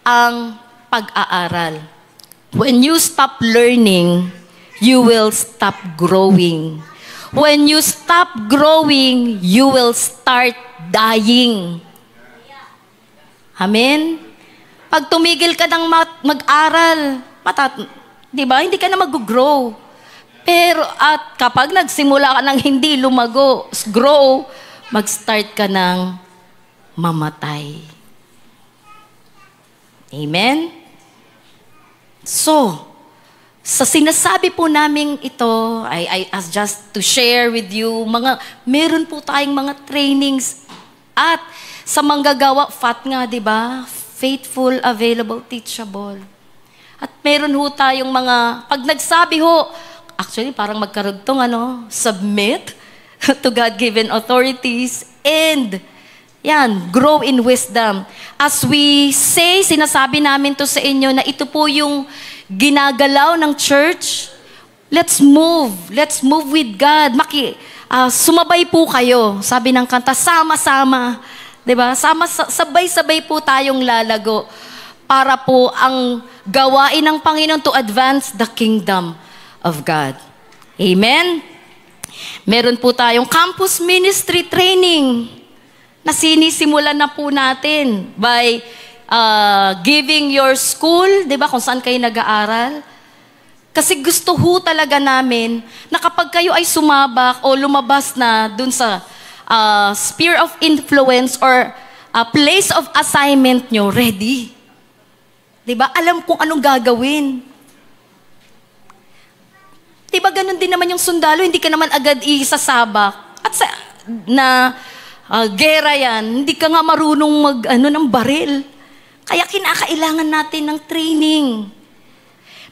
ang pag-aaral. When you stop learning, you will stop growing. When you stop growing, you will start dying. Amen? Pag tumigil ka ng mag-aral, di ba? Hindi ka na mag-grow. Pero at kapag nagsimula ka ng hindi grow, mag-start ka ng mamatay. Amen? So, sa sinasabi po namin ito, I ask just to share with you, meron po tayong mga trainings at sa manggagawa, FAT nga, di ba? Faithful, available, teachable. At meron ho tayong pag nagsabi ho, actually parang magkarugtong submit to God-given authorities and grow in wisdom. As we say, sinasabi namin to sa inyo na ito po yung ginagalaw ng church. Let's move with God. Sumabay po kayo. Sabi ng kanta, sama-sama. Diba? Sabay-sabay po tayong lalago para po ang gawain ng Panginoon to advance the kingdom of God. Amen? Meron po tayong campus ministry training na sinisimulan na po natin by giving your school, di ba, kung saan kayo nag-aaral. Kasi gusto ho talaga namin na kapag kayo ay sumabak o lumabas na dun sa sphere of influence or place of assignment nyo, ready. Di ba? Alam kung anong gagawin. Di ba ganun din naman yung sundalo, hindi ka naman agad isasabak. At gera yan, hindi ka nga marunong ng baril. Kaya kinakailangan natin ng training.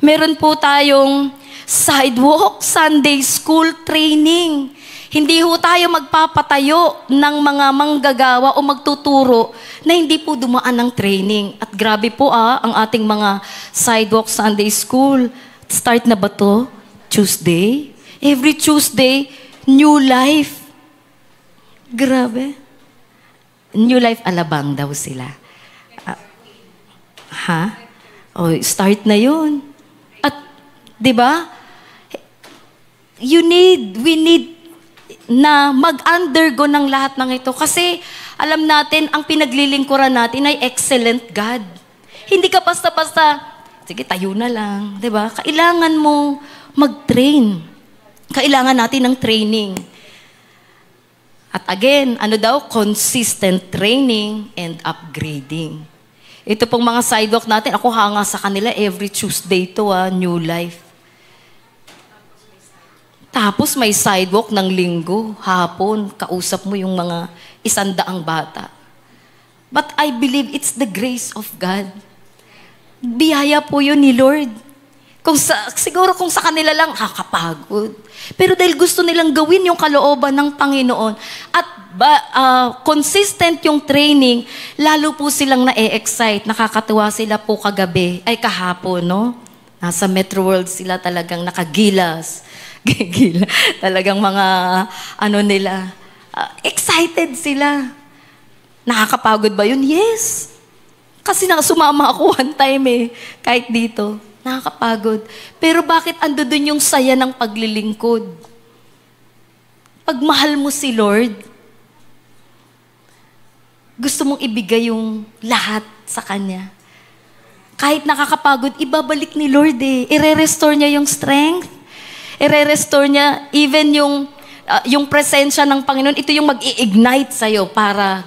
Meron po tayong sidewalk Sunday school training. Hindi ho tayo magpapatayo ng mga manggagawa o magtuturo na hindi po dumaan ng training. At grabe po ang ating mga sidewalk Sunday school. Start na ba to? Tuesday? Every Tuesday, New Life. Grabe. New Life Alabang daw sila. Start na yun. At, di ba? We need na mag-undergo ng lahat ng ito. Kasi, alam natin, ang pinaglilingkuran natin ay excellent God. Hindi ka basta-basta, sige, tayo na lang. Di ba? Kailangan mo mag-train. Kailangan natin ng training. At again, consistent training and upgrading. Ito pong mga sidewalk natin, ako hanga sa kanila every Tuesday to, New Life. Tapos may sidewalk ng linggo, hapon, kausap mo yung mga 100 bata. But I believe it's the grace of God. Biyaya po yun ni Lord. Siguro kung sa kanila lang, kakapagod. Pero dahil gusto nilang gawin yung kalooban ng Panginoon at consistent yung training, lalo po silang na-excite. Nakakatuwa sila po kahapon, no? Nasa Metro World sila talagang nakagilas. Gigila. Talagang mga, excited sila. Nakakapagod ba yun? Yes. Kasi sumama ako one time kahit dito. Nakakapagod. Pero bakit ando dun yung saya ng paglilingkod? Pag mahal mo si Lord, gusto mong ibigay yung lahat sa Kanya. Kahit nakakapagod, ibabalik ni Lord I-restore niya yung strength. I-restore niya even yung presensya ng Panginoon. Ito yung mag-i-ignite sa'yo para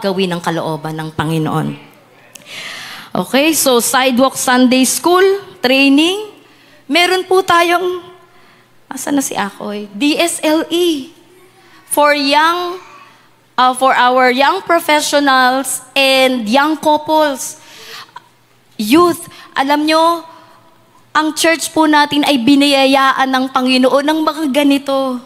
gawin ang kalooban ng Panginoon. Okay, so Sidewalk Sunday School, training. Meron po tayong, asan na si Akoy? DSLE. For our young professionals and young couples. Youth, alam nyo, ang church po natin ay biniyayaan ng Panginoon ng mga ganito.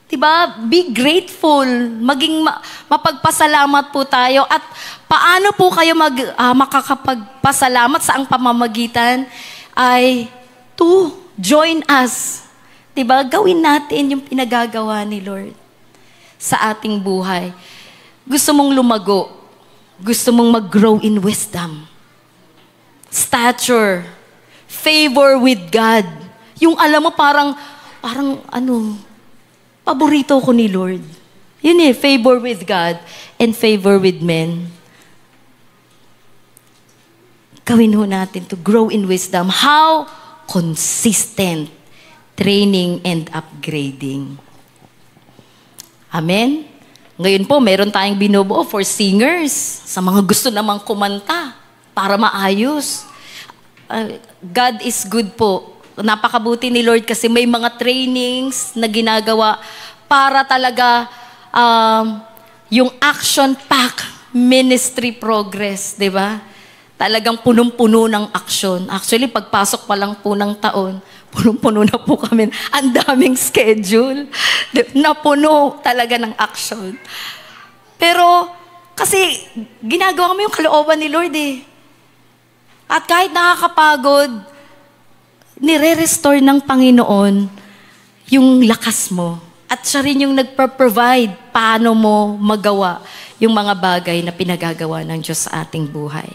Diba? Be grateful. Maging mapagpasalamat po tayo. At paano po kayo makakapagpasalamat sa ang pamamagitan ay to join us. Diba? Gawin natin yung pinagagawa ni Lord sa ating buhay. Gusto mong lumago. Gusto mong mag-grow in wisdom. Stature. Favor with God. Yung alam mo parang paborito ko ni Lord. Yun favor with God and favor with men. Gawin ho natin to grow in wisdom. How? Consistent training and upgrading. Amen? Ngayon po, meron tayong binubuo for singers, sa mga gusto namang kumanta, para maayos. God is good po. Napakabuti ni Lord kasi may mga trainings na ginagawa para talaga yung action-packed ministry progress, di ba? Talagang punong-puno ng action. Actually, pagpasok pa lang po ng taon, punong-puno na po kami. Ang daming schedule. Napuno talaga ng action. Pero, kasi ginagawa mo yung kalooban ni Lord At kahit nakakapagod, nire-restore ng Panginoon yung lakas mo. At siya rin yung nagpa-provide paano mo magawa yung mga bagay na pinagagawa ng Diyos sa ating buhay.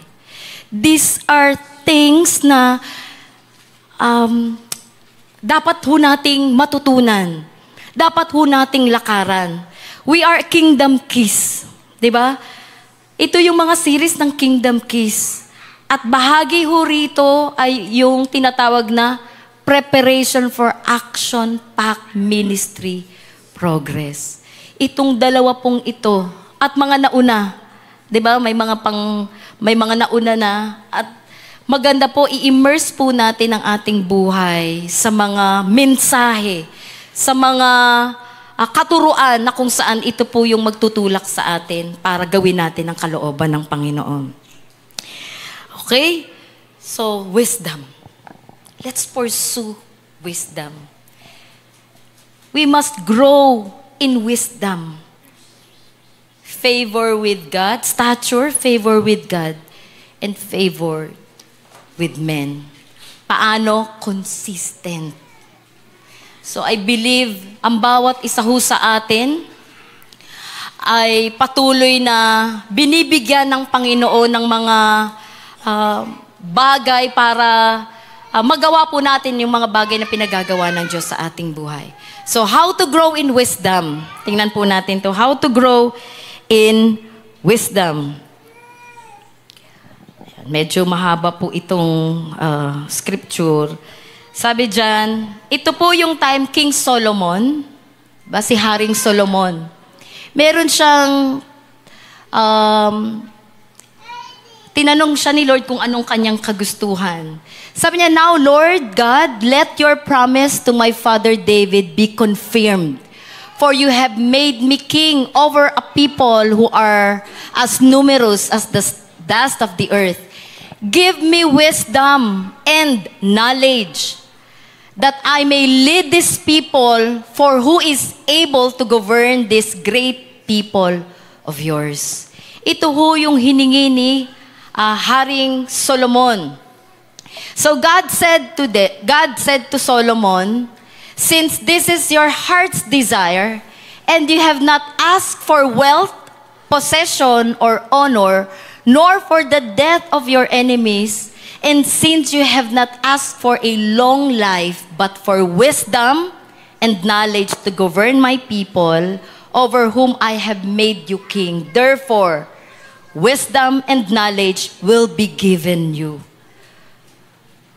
These are things na dapat ho nating matutunan. Dapat ho nating lakaran. We are Kingdom Keys. Diba? Ito yung mga series ng Kingdom Keys. At bahagi ho rito ay yung tinatawag na Preparation for Action-Packed Ministry Progress. Itong dalawa pong ito at mga nauna, 'di ba? May mga nauna na at maganda po i-immerse po natin ang ating buhay sa mga mensahe, sa mga katuruan na kung saan ito po yung magtutulak sa atin para gawin natin ang kalooban ng Panginoon. Okay? So, wisdom. Let's pursue wisdom. We must grow in wisdom. Favor with God, stature, favor with God, and favor with men. Paano? Consistent. So, I believe, ang bawat isa ho sa atin ay patuloy na binibigyan ng Panginoon ng mga bagay para magawa po natin yung mga bagay na pinagagawa ng Diyos sa ating buhay. So, how to grow in wisdom? Tingnan po natin to. How to grow in wisdom. Medyo mahaba po itong scripture. Sabi dyan, ito po yung time King Solomon, si Haring Solomon. Meron siyang tinanong siya ni Lord kung anong kanyang kagustuhan. Sabi niya, "Now, Lord God, let your promise to my father David be confirmed. For you have made me king over a people who are as numerous as the dust of the earth. Give me wisdom and knowledge, that I may lead these people, for who is able to govern this great people of yours. Ito ho yung hiningi ni Haring Solomon. So God said to Solomon, since this is your heart's desire, and you have not asked for wealth, possession, or honor, nor for the death of your enemies, and since you have not asked for a long life, but for wisdom and knowledge to govern my people, over whom I have made you king, therefore, wisdom and knowledge will be given you.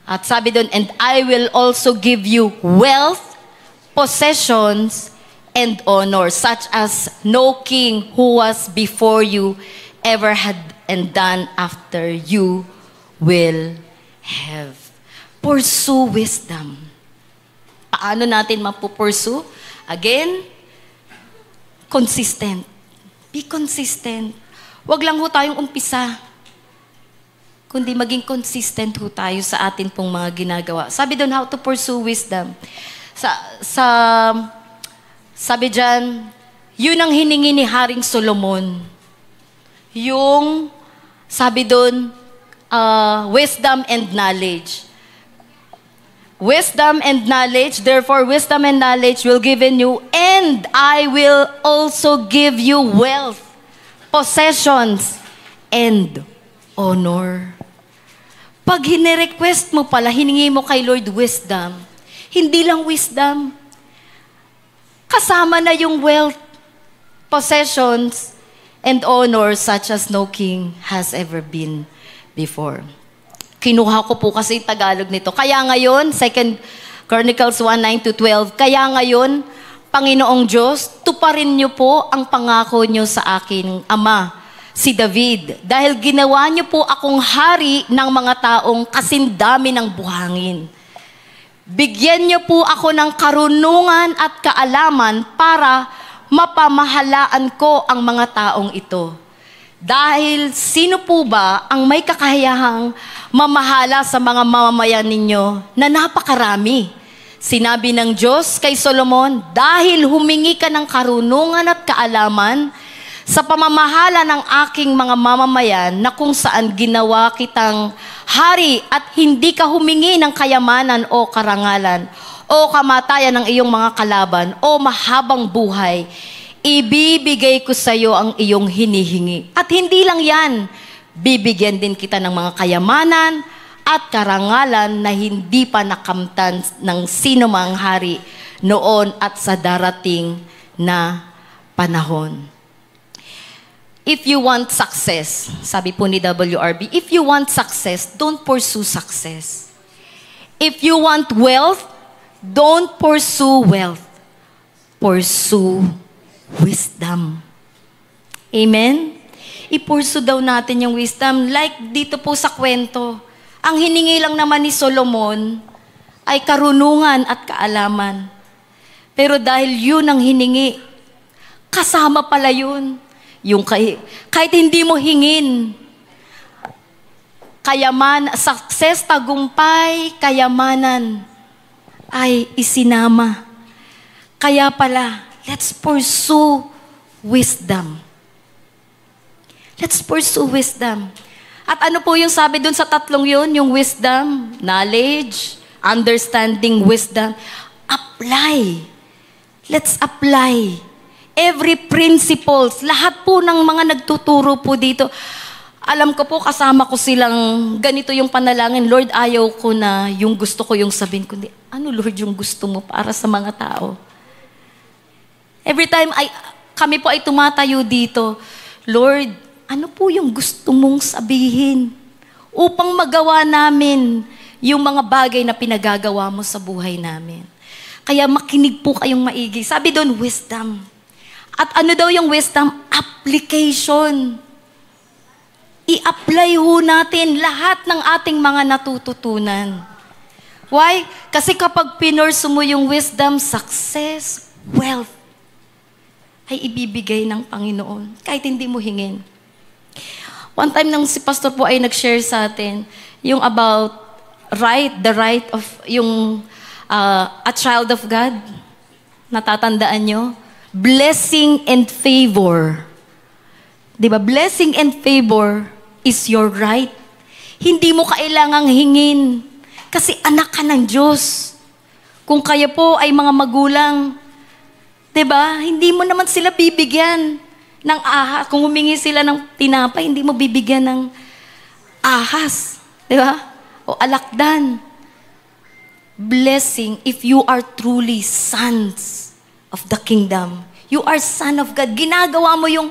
At sabi doon, and I will also give you wealth, possessions, and honor, such as no king who was before you ever had, and done after you will have. Pursue wisdom. Paano natin mapupursue? Again, consistent. Be consistent. Huwag lang ho tayong umpisa, kundi maging consistent ho tayo sa atin pong mga ginagawa. Sabi doon, how to pursue wisdom. Sabi dyan, yun ang hiningi ni Haring Solomon. Yung, sabi doon, wisdom and knowledge. Wisdom and knowledge, therefore wisdom and knowledge will given you, and I will also give you wealth, possessions, and honor. Pag hinirequest mo pala, hiningi mo kay Lord wisdom, hindi lang wisdom, kasama na yung wealth, possessions, and honor such as no king has ever been before. Kinuha ko po kasi Tagalog nito. Kaya ngayon, 2 Chronicles 1:9-12, kaya ngayon, Panginoong Diyos, tuparin niyo po ang pangako niyo sa aking ama, si David, dahil ginawa niyo po akong hari ng mga taong kasindami ng buhangin. Bigyan niyo po ako ng karunungan at kaalaman para mapamahalaan ko ang mga taong ito. Dahil sino po ba ang may kakayahang mamahala sa mga mamamayan ninyo na napakarami? Sinabi ng Diyos kay Solomon, dahil humingi ka ng karunungan at kaalaman sa pamamahala ng aking mga mamamayan na kung saan ginawa kitang hari at hindi ka humingi ng kayamanan o karangalan o kamatayan ng iyong mga kalaban o mahabang buhay, ibibigay ko sa iyo ang iyong hinihingi. At hindi lang yan, bibigyan din kita ng mga kayamanan at karangalan na hindi pa nakamtan ng sino mang hari noon at sa darating na panahon. If you want success, sabi po ni WRB, if you want success, don't pursue success. If you want wealth, don't pursue wealth. Pursue wisdom. Amen? I-pursue daw natin yung wisdom. Like dito po sa kwento, ang hiningi lang naman ni Solomon ay karunungan at kaalaman. Pero dahil yun ang hiningi, kasama pala yun. Yung kahit hindi mo hingin, success, tagumpay, kayamanan, ay isinama. Kaya pala, let's pursue wisdom. Let's pursue wisdom. At ano po yung sabi dun sa tatlong yun? Yung wisdom, knowledge, understanding, wisdom. Apply. Let's apply. Every principles, lahat po ng mga nagtuturo po dito. Alam ko po, kasama ko silang, ganito yung panalangin, Lord, ayaw ko na yung gusto ko yung sabihin, kundi, ano Lord yung gusto mo para sa mga tao? Every time kami po ay tumatayo dito, Lord, ano po yung gusto mong sabihin upang magawa namin yung mga bagay na pinagagawa mo sa buhay namin. Kaya makinig po kayong maigi. Sabi doon, wisdom. At ano daw yung wisdom? Application. I-apply ho natin lahat ng ating mga natututunan. Why? Kasi kapag pinursu mo yung wisdom, success, wealth, ay ibibigay ng Panginoon kahit hindi mo hingin. One time nang si pastor po ay nag-share sa atin, yung about the right of, yung a child of God. Natatandaan nyo? Blessing and favor. Diba? Blessing and favor is your right. Hindi mo kailangang hingin. Kasi anak ka ng Diyos. Kung kaya po ay mga magulang, diba? Hindi mo naman sila bibigyan ng ahas. Kung humingi sila ng tinapay, hindi mo bibigyan ng ahas. Diba? O alakdan. Blessing if you are truly sons of the kingdom. You are son of God. Ginagawa mo yung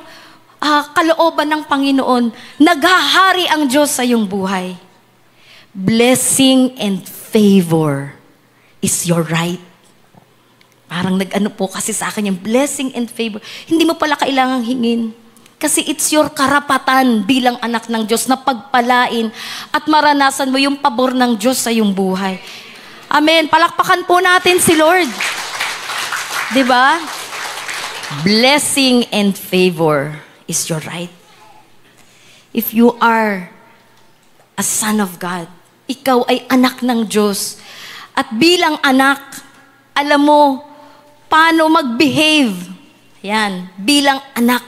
kalooban ng Panginoon. Naghahari ang Diyos sa iyong buhay. Blessing and favor is your right. Parang nag-ano po kasi sa akin yung blessing and favor. Hindi mo pala kailangang hingin. Kasi it's your karapatan bilang anak ng Diyos na pagpalain at maranasan mo yung pabor ng Diyos sa iyong buhay. Amen. Palakpakan po natin si Lord. Diba? Blessing and favor is your right. If you are a son of God, ikaw ay anak ng Diyos. At bilang anak, alam mo paano mag-behave. Yan, bilang anak.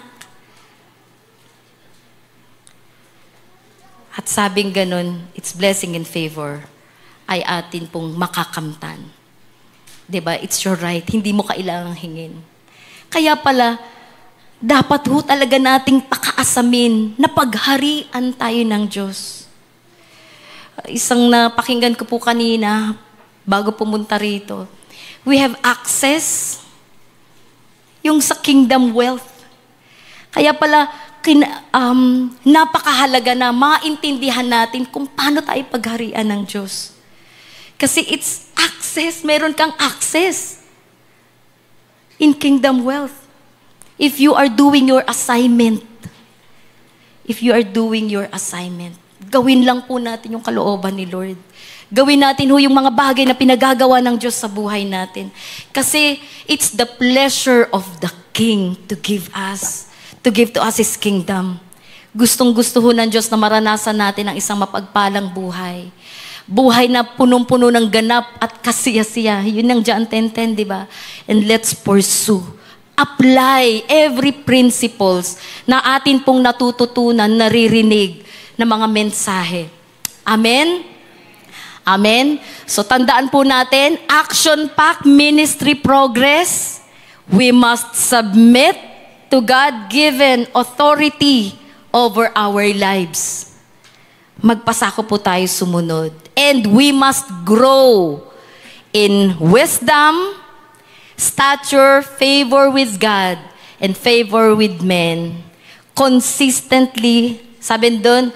At sabing ganun, it's blessing and favor, ay atin pong makakamtan. Diba? It's your right. Hindi mo kailangang hingin. Kaya pala, dapat ho talaga nating pakaasamin na pagharian tayo ng Diyos. Isang napakinggan ko po kanina, bago pumunta rito, we have access yung sa kingdom wealth. Kaya pala, napakahalaga na maintindihan natin kung paano tayo pagharian ng Diyos. Kasi it's access, meron kang access in kingdom wealth. If you are doing your assignment, gawin lang po natin yung kalooban ni Lord. Gawin natin ho yung mga bagay na pinagagawa ng Diyos sa buhay natin. Kasi it's the pleasure of the King to give to us His kingdom. Gustong-gusto ho ng Diyos na maranasan natin ang isang mapagpalang buhay. Buhay na punong-puno ng ganap at kasiya-siya. Yun ang John 10:10, di ba? And let's pursue. Apply every principles na atin pong natututunan, naririnig na mga mensahe. Amen? Amen? So tandaan po natin, action-packed ministry progress. We must submit to God-given authority over our lives. Magpasako po tayo sumunod. And we must grow in wisdom, stature, favor with God, and favor with men. Consistently, sabi doon,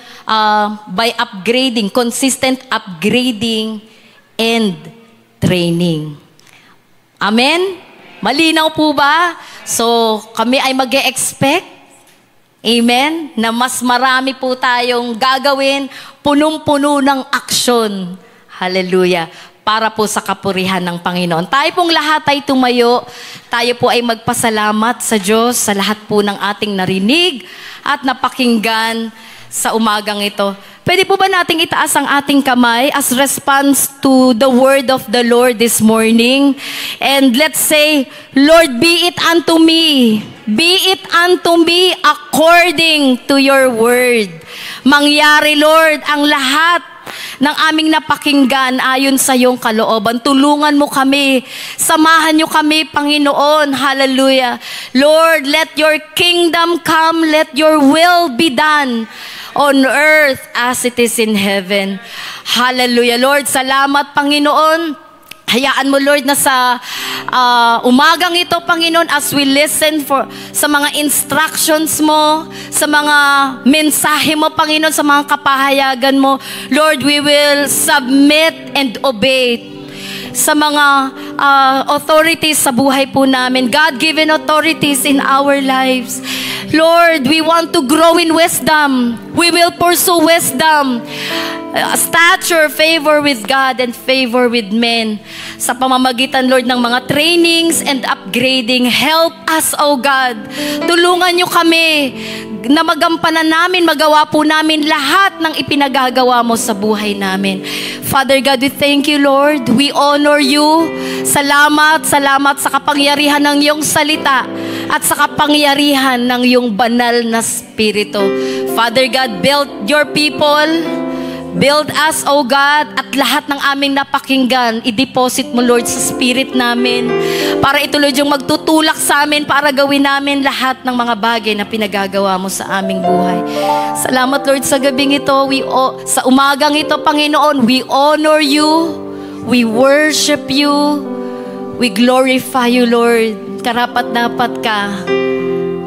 by upgrading, consistent upgrading and training. Amen? Malinaw po ba? So, kami ay mag-e-expect, amen, na mas marami po tayong gagawin, punong-puno ng aksyon. Hallelujah. Para po sa kapurihan ng Panginoon. Tayo pong lahat ay tumayo. Tayo po ay magpasalamat sa Diyos sa lahat po ng ating narinig at napakinggan sa umagang ito. Pwede po ba nating itaas ang ating kamay as response to the word of the Lord this morning? And let's say, Lord, be it unto me. Be it unto me according to your word. Mangyari, Lord, ang lahat ng aming napakinggan ayon sa iyong kalooban. Tulungan mo kami. Samahan niyo kami, Panginoon. Hallelujah. Lord, let your kingdom come. Let your will be done on earth as it is in heaven. Hallelujah. Lord, salamat, Panginoon. Hayaan mo, Lord, na sa umagang ito, Panginoon, as we listen sa mga instructions mo, sa mga mensahe mo, Panginoon, sa mga kapahayagan mo, Lord, we will submit and obey sa mga authorities sa buhay po namin. God-given authorities in our lives. Lord, we want to grow in wisdom. We will pursue wisdom, stature, favor with God, and favor with men. Sa pamamagitan, Lord, ng mga trainings and upgrading, help us, O God. Tulungan niyo kami na magampanan namin, magawa po namin lahat ng ipinagagawa mo sa buhay namin. Father God, we thank you, Lord. We honor you. Salamat, salamat sa kapangyarihan ng iyong salita at sa kapangyarihan ng iyong banal na spirito. Father God, build your people. Build us, O God, at lahat ng aming napakinggan, i-deposit mo, Lord, sa spirit namin para ito, Lord, yung magtutulak sa amin para gawin namin lahat ng mga bagay na pinagagawa mo sa aming buhay. Salamat, Lord, sa gabing ito. Sa umagang ito, Panginoon, we honor you. We worship you. We glorify you, Lord. Karapat-dapat ka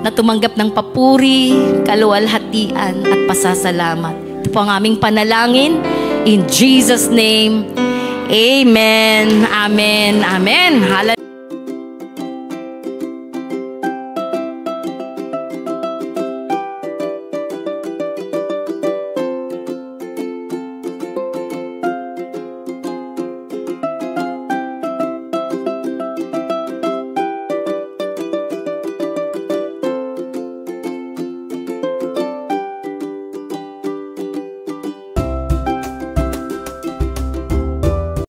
na tumanggap ng papuri, kaluwalhatian at pasasalamat. Ito po ang aming panalangin. In Jesus' name, Amen. Amen. Amen. Hallelujah.